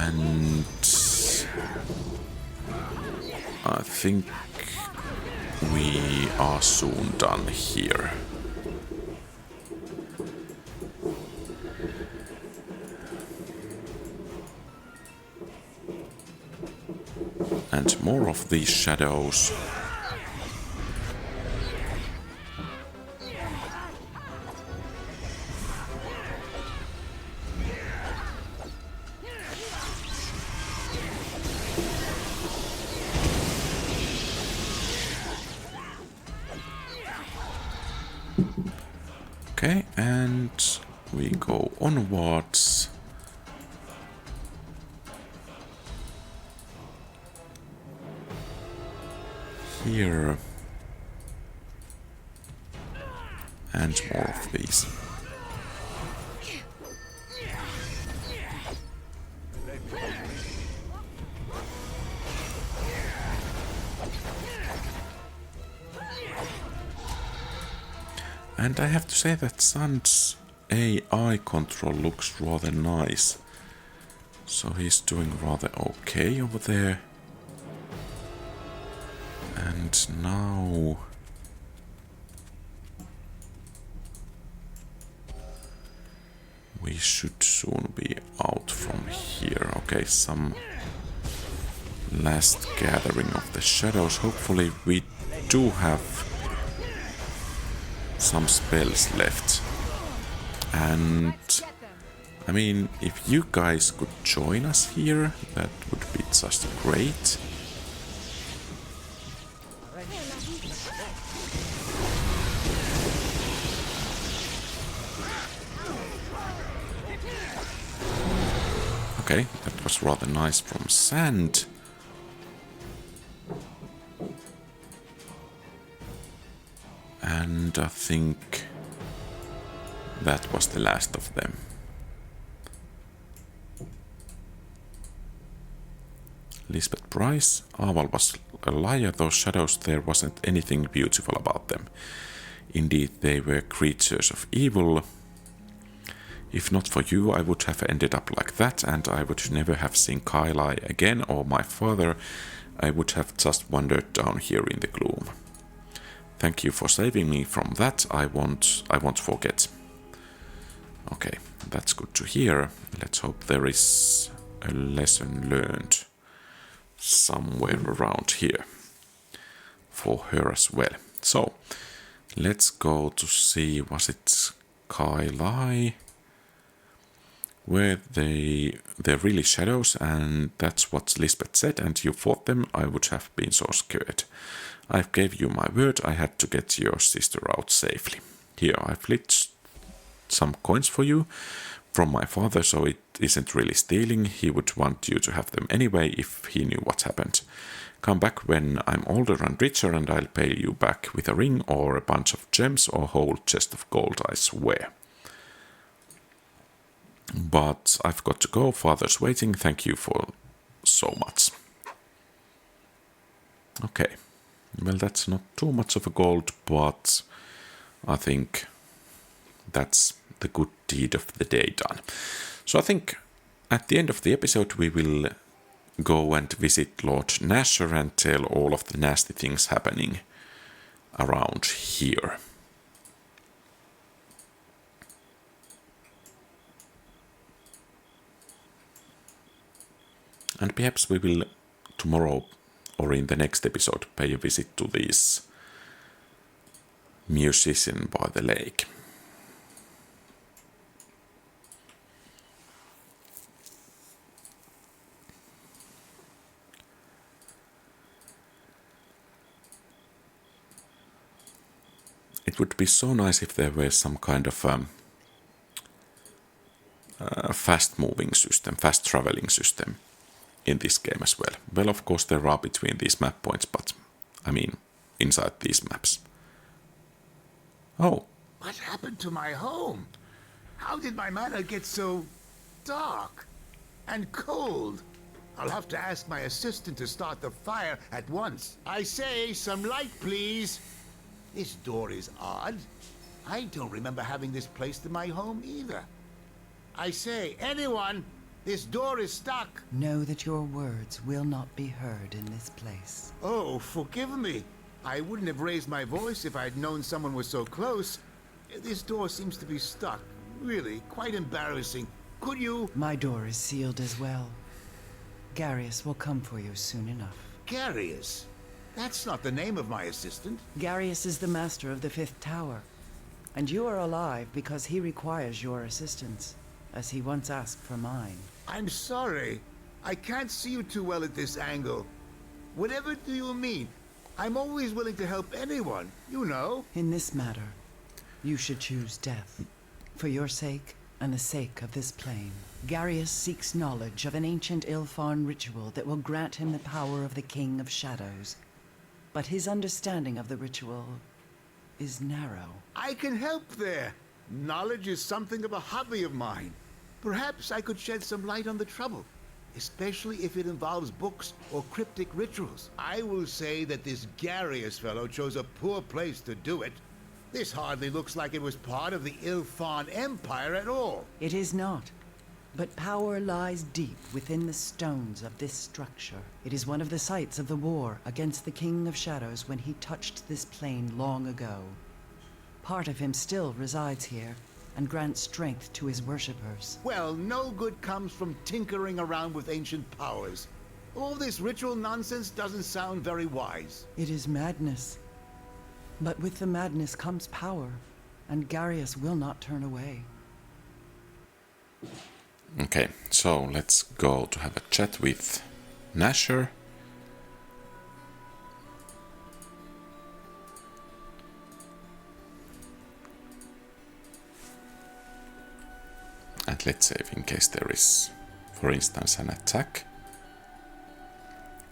And I think we are soon done here. And more of these shadows. Okay, and we go onwards. Here. And more of these. And I have to say that Sun's AI control looks rather nice. So he's doing rather okay over there. And now... we should soon be out from here. Okay, some last gathering of the shadows. Hopefully we do have some spells left. And I mean, if you guys could join us here, that would be just great. Okay, that was rather nice from Sand. And I think that was the last of them. Lisbeth Price, Aval was a liar, those shadows, there wasn't anything beautiful about them. Indeed, they were creatures of evil. If not for you, I would have ended up like that, and I would never have seen Kailai again, or my father. I would have just wandered down here in the gloom. Thank you for saving me from that. I won't forget. Okay, that's good to hear. Let's hope there is a lesson learned somewhere around here for her as well. So, let's go to see, was it Kailai? Were they're really shadows, and that's what Lisbeth said, and you fought them, I would have been so scared. I gave you my word, I had to get your sister out safely. Here, I've lit some coins for you from my father, so it isn't really stealing. He would want you to have them anyway if he knew what happened. Come back when I'm older and richer, and I'll pay you back with a ring or a bunch of gems or a whole chest of gold, I swear. But I've got to go, father's waiting, thank you for so much. Okay, well that's not too much of a gold, but I think that's the good deed of the day done. So I think at the end of the episode we will go and visit Lord Nasher and tell all of the nasty things happening around here. And perhaps we will tomorrow or in the next episode pay a visit to this musician by the lake. It would be so nice if there were some kind of fast-moving system, fast-traveling system in this game as well. Well, of course there are between these map points, but I mean inside these maps. Oh. What happened to my home? How did my manor get so dark and cold? I'll have to ask my assistant to start the fire at once. I say, some light, please. This door is odd. I don't remember having this placed in my home either. I say, anyone, This door is stuck. Know that your words will not be heard in this place. Oh, forgive me. I wouldn't have raised my voice if I'd known someone was so close. This door seems to be stuck. Really, quite embarrassing. Could you... My door is sealed as well. Garius will come for you soon enough. Garius? That's not the name of my assistant. Garius is the master of the 5th tower. And you are alive because he requires your assistance, as he once asked for mine. I'm sorry. I can't see you too well at this angle. Whatever do you mean? I'm always willing to help anyone, you know. In this matter, you should choose death. For your sake, and the sake of this plane. Garius seeks knowledge of an ancient Ilfarn ritual that will grant him the power of the King of Shadows. But his understanding of the ritual is narrow. I can help there. Knowledge is something of a hobby of mine. Perhaps I could shed some light on the trouble, especially if it involves books or cryptic rituals. I will say that this Garius fellow chose a poor place to do it. This hardly looks like it was part of the Ilfarn Empire at all. It is not. But power lies deep within the stones of this structure. It is one of the sites of the war against the King of Shadows when he touched this plane long ago. Part of him still resides here, and grants strength to his worshippers. Well, no good comes from tinkering around with ancient powers. All this ritual nonsense doesn't sound very wise. It is madness. But with the madness comes power, and Garius will not turn away. Okay, so let's go to have a chat with Nasher. And let's save in case there is, for instance, an attack.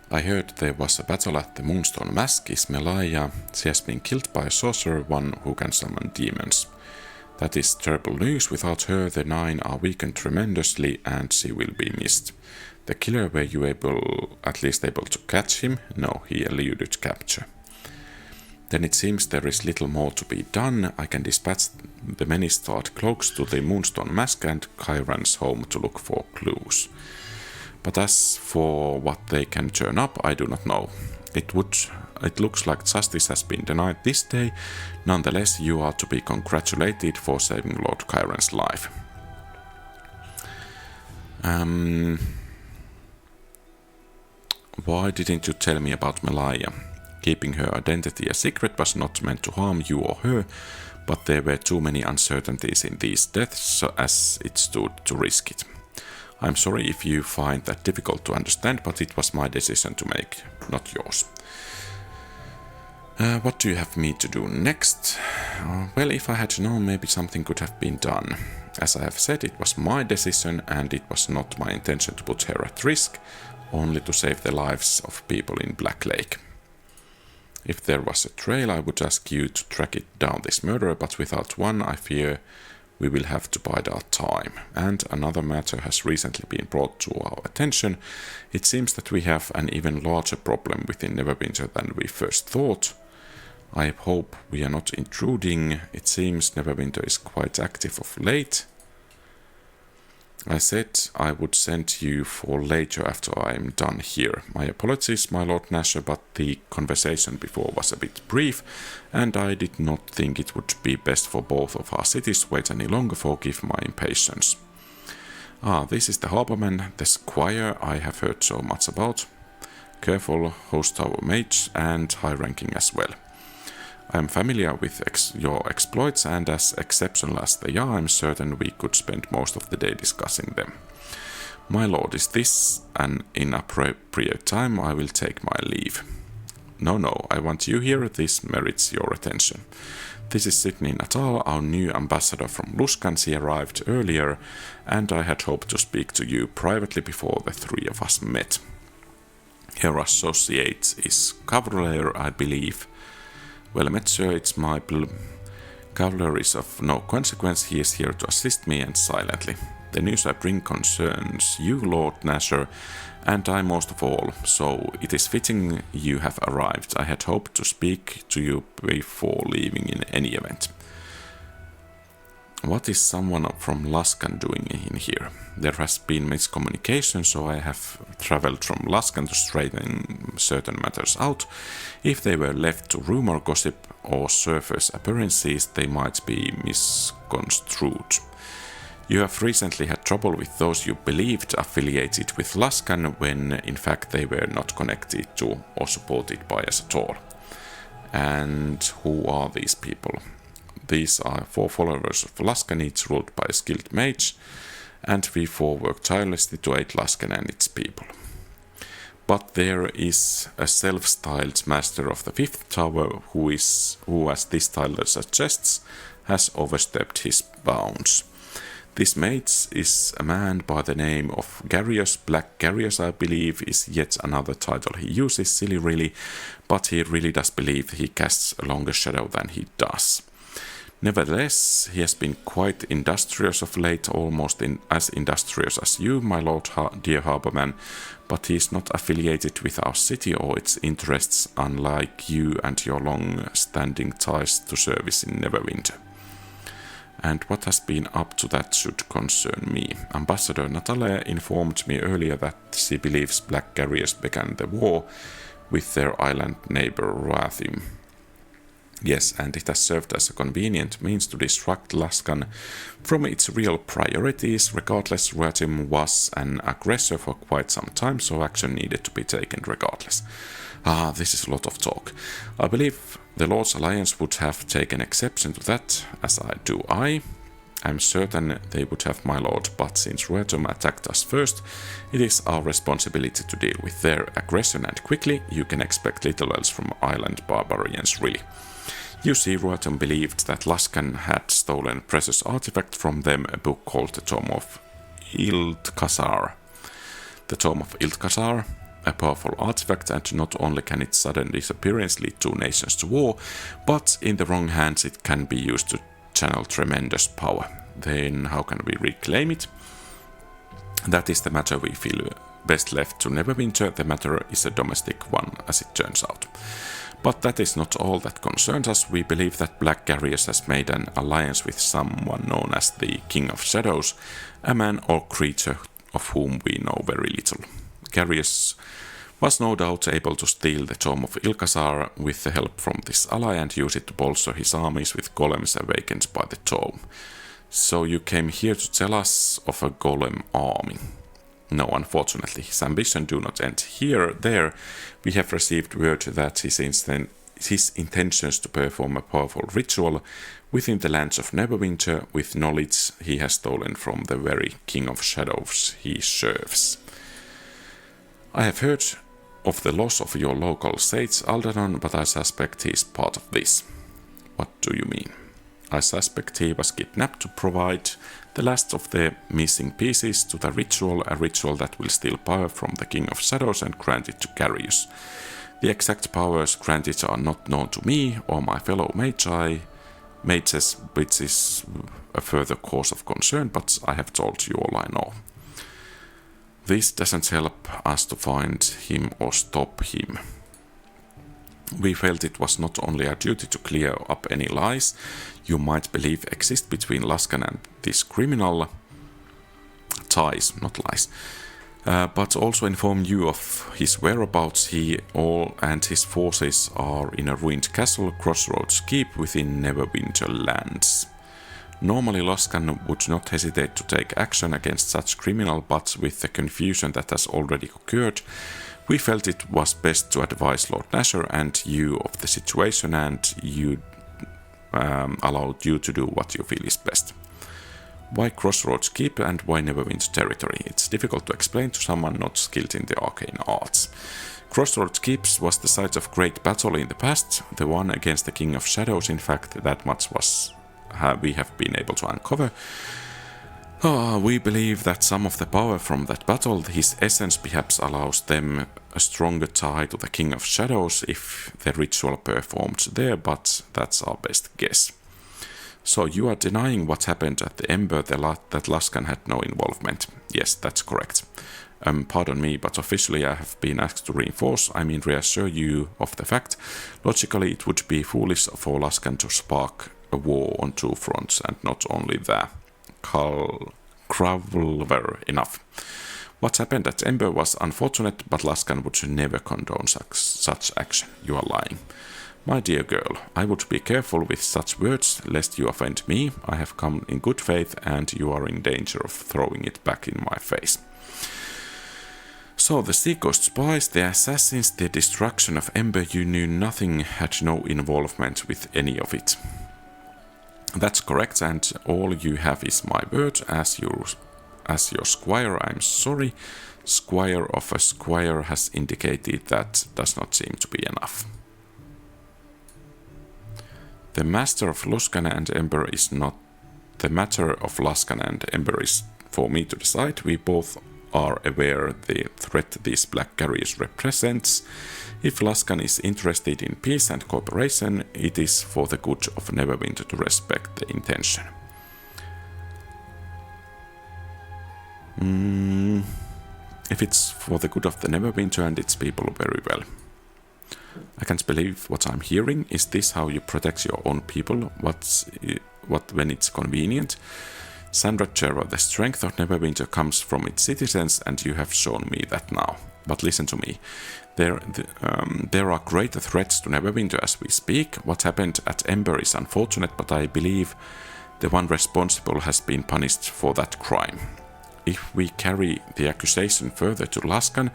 I heard there was a battle at the Moonstone Mask. Is Melaya? She has been killed by a sorcerer, one who can summon demons. That is terrible news. Without her, the 9 are weakened tremendously and she will be missed. The killer, were you at least able to catch him? No, he eluded capture. Then it seems there is little more to be done. I can dispatch the many starred cloaks to the Moonstone Mask and Kyran's home to look for clues. But as for what they can turn up, I do not know. It looks like justice has been denied this day. Nonetheless, you are to be congratulated for saving Lord Kyran's life. Why didn't you tell me about Melaya? Keeping her identity a secret was not meant to harm you or her, but there were too many uncertainties in these deaths as it stood to risk it. I'm sorry if you find that difficult to understand, but it was my decision to make, not yours. What do you have me to do next? Well, if I had known, maybe something could have been done. As I have said, it was my decision and it was not my intention to put her at risk, only to save the lives of people in Black Lake. If there was a trail, I would ask you to track it down, this murderer, but without one, I fear we will have to bide our time. And another matter has recently been brought to our attention. It seems that we have an even larger problem within Neverwinter than we first thought. I hope we are not intruding. It seems Neverwinter is quite active of late. I said I would send you for later after I am done here. My apologies, my Lord Nasher, but the conversation before was a bit brief, and I did not think it would be best for both of our cities to wait any longer. Forgive my impatience. This is the harborman, the squire I have heard so much about. Careful, host our mages, and high-ranking as well. I am familiar with your exploits, and as exceptional as they are, I am certain we could spend most of the day discussing them. My lord, is this an inappropriate time? I will take my leave. No, I want you here. This merits your attention. This is Sydney Natal, our new ambassador from Luskan. She arrived earlier, and I had hoped to speak to you privately before the three of us met. Her associate is Cavalier, I believe. Well met, sir, it's my Cavalier is of no consequence. He is here to assist me, and silently. The news I bring concerns you, Lord Nasher, and I most of all, so it is fitting you have arrived. I had hoped to speak to you before leaving in any event. What is someone from Laskan doing in here? There has been miscommunication, so I have traveled from Laskan to straighten certain matters out. If they were left to rumor, gossip, or surface appearances, they might be misconstrued. You have recently had trouble with those you believed affiliated with Laskan when in fact they were not connected to or supported by us at all. And who are these people? These are 4 followers of Laskan, each ruled by a skilled mage, and we 4 work tirelessly to aid Laskan and its people. But there is a self-styled master of the 5th tower who, as this title suggests, has overstepped his bounds. This mage is a man by the name of Garius. Black Garius, I believe, is yet another title he uses, silly really, but he really does believe he casts a longer shadow than he does. Nevertheless, he has been quite industrious of late, almost as industrious as you, my lord dear harborman, but he is not affiliated with our city or its interests, unlike you and your long-standing ties to service in Neverwinter. And what has been up to that should concern me. Ambassador Natalia informed me earlier that she believes Black Garius began the war with their island neighbor Rathim. Yes, and it has served as a convenient means to distract Laskan from its real priorities. Regardless, Rathim was an aggressor for quite some time, so action needed to be taken regardless. This is a lot of talk. I believe the Lord's Alliance would have taken exception to that, as I. I'm certain they would have, my lord, but since Rathim attacked us first, it is our responsibility to deal with their aggression, and quickly. You can expect little else from island barbarians, really. You see, Rathim believed that Laskan had stolen a precious artifact from them, a book called the Tome of Iltkazar. The Tome of Iltkazar, a powerful artifact, and not only can its sudden disappearance lead 2 nations to war, but in the wrong hands it can be used to channel tremendous power. Then how can we reclaim it? That is the matter we feel best left to Neverwinter. The matter is a domestic one, as it turns out. But that is not all that concerns us. We believe that Black Garius has made an alliance with someone known as the King of Shadows, a man or creature of whom we know very little. Garius was no doubt able to steal the Tome of Iltkazar with the help from this ally and use it to bolster his armies with golems awakened by the tome. So you came here to tell us of a golem army. No, unfortunately, his ambition do not end here. There, we have received word that his intentions to perform a powerful ritual within the lands of Neverwinter with knowledge he has stolen from the very King of Shadows he serves. I have heard of the loss of your local sage Aldanon, but I suspect he is part of this. What do you mean? I suspect he was kidnapped to provide the last of the missing pieces to the ritual, a ritual that will steal power from the King of Shadows and grant it to Garius. The exact powers granted are not known to me or my fellow mages, which is a further cause of concern, but I have told you all I know. This doesn't help us to find him or stop him. We felt it was not only our duty to clear up any lies you might believe exist between Laskan and this criminal ties, not lies, but also inform you of his whereabouts. He and his forces are in a ruined castle, Crossroads Keep, within Neverwinter lands. Normally Laskan would not hesitate to take action against such criminal, but with the confusion that has already occurred, we felt it was best to advise Lord Nasher and you of the situation, and you allowed you to do what you feel is best. Why Crossroads Keep and why Neverwinter territory? It's difficult to explain to someone not skilled in the arcane arts. Crossroads Keep was the site of great battle in the past, the one against the King of Shadows. In fact, that much we have been able to uncover. We believe that some of the power from that battle, his essence, perhaps allows them a stronger tie to the King of Shadows if the ritual performed there, but that's our best guess. So you are denying what happened at the Ember, that Laskan had no involvement. Yes, that's correct. Pardon me, but officially I have been asked to reassure you of the fact. Logically, it would be foolish for Laskan to spark a war on two fronts and not only the Kravlver enough. What happened at Ember was unfortunate, but Laskan would never condone such action. You are lying. My dear girl, I would be careful with such words, lest you offend me. I have come in good faith, and you are in danger of throwing it back in my face. So, the Seacoast spies, the assassins, the destruction of Ember, you knew nothing, had no involvement with any of it. That's correct, and all you have is my word as your squire. I'm sorry, squire of a squire has indicated that does not seem to be enough. The matter of Laskan and Ember is not the matter of Laskan and Ember is for me to decide. We both are aware the threat these black carriers represents. If Laskan is interested in peace and cooperation, it is for the good of Neverwinter to respect the intention. If it's for the good of the Neverwinter and its people, very well. I can't believe what I'm hearing. Is this how you protect your own people? What when it's convenient? Sandra Gerard, the strength of Neverwinter comes from its citizens, and you have shown me that now. But listen to me. There are greater threats to Neverwinter as we speak. What happened at Ember is unfortunate, but I believe the one responsible has been punished for that crime. If we carry the accusation further to Laskan,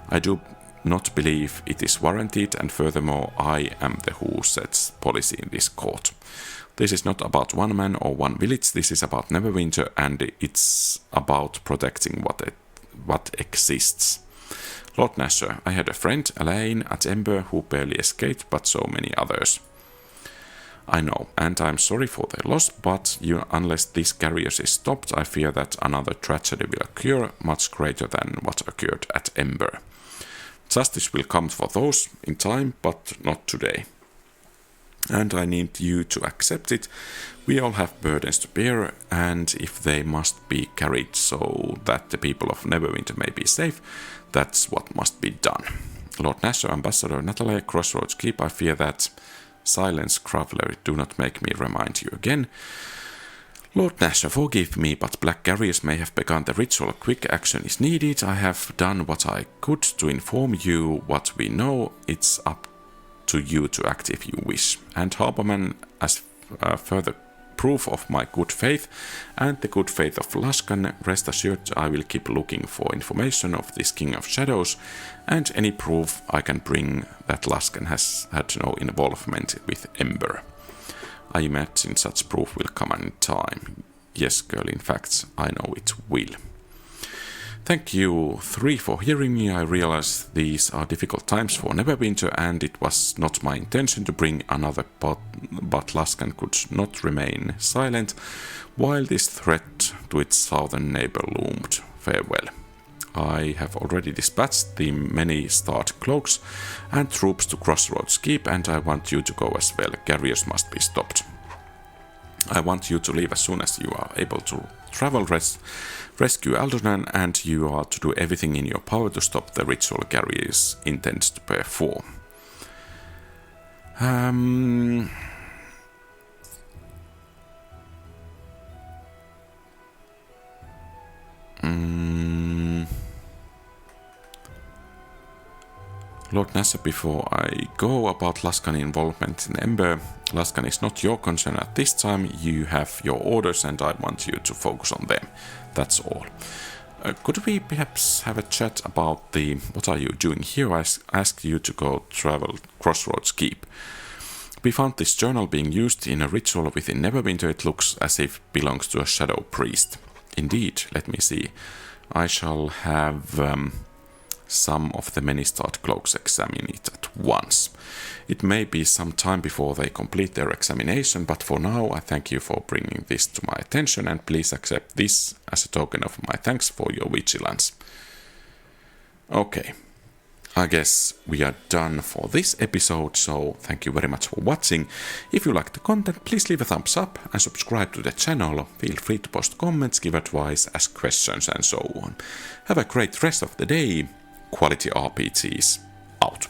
I do not believe it is warranted, and furthermore, I am the who sets policy in this court. This is not about one man or one village, this is about Neverwinter, and it's about protecting what exists. Lord Nasher, I had a friend, Elaine, at Ember, who barely escaped, but so many others. I know, and I'm sorry for their loss, but unless this carrier is stopped, I fear that another tragedy will occur, much greater than what occurred at Ember. Justice will come for those in time, but not today. And I need you to accept it. We all have burdens to bear, and if they must be carried so that the people of Neverwinter may be safe, that's what must be done. Lord Nasher, Ambassador Natalie, Crossroads Keep, I fear that... Silence, Kravler, do not make me remind you again. Lord Nasher, forgive me, but Black Carriers may have begun the ritual. Quick action is needed. I have done what I could to inform you what we know. It's up to you to act if you wish. And Harborman, as further proof of my good faith and the good faith of Laskan, rest assured I will keep looking for information of this King of Shadows and any proof I can bring that Laskan has had no involvement with Ember. I imagine such proof will come in time. Yes, girl, in fact, I know it will. Thank you, 3, for hearing me. I realize these are difficult times for Neverwinter, and it was not my intention to bring another pot, but Laskan could not remain silent while this threat to its southern neighbor loomed. Farewell. I have already dispatched the many starred cloaks and troops to Crossroads Keep, and I want you to go as well. Carriers must be stopped. I want you to leave as soon as you are able to travel, rescue Aldernan, and you are to do everything in your power to stop the ritual carriers intends to perform. Lord Nasher, before I go about Laskan involvement in Ember, Laskan is not your concern at this time. You have your orders and I want you to focus on them. That's all. Could we perhaps have a chat about what are you doing here? I asked you to go travel Crossroads Keep. We found this journal being used in a ritual within Neverwinter. It looks as if it belongs to a shadow priest. Indeed, let me see. I shall have some of the many starred cloaks examine it at once. It may be some time before they complete their examination, but for now I thank you for bringing this to my attention, and please accept this as a token of my thanks for your vigilance. Okay, I guess we are done for this episode, so thank you very much for watching. If you like the content, please leave a thumbs up and subscribe to the channel. Feel free to post comments, give advice, ask questions and so on. Have a great rest of the day. QualityRPGs out.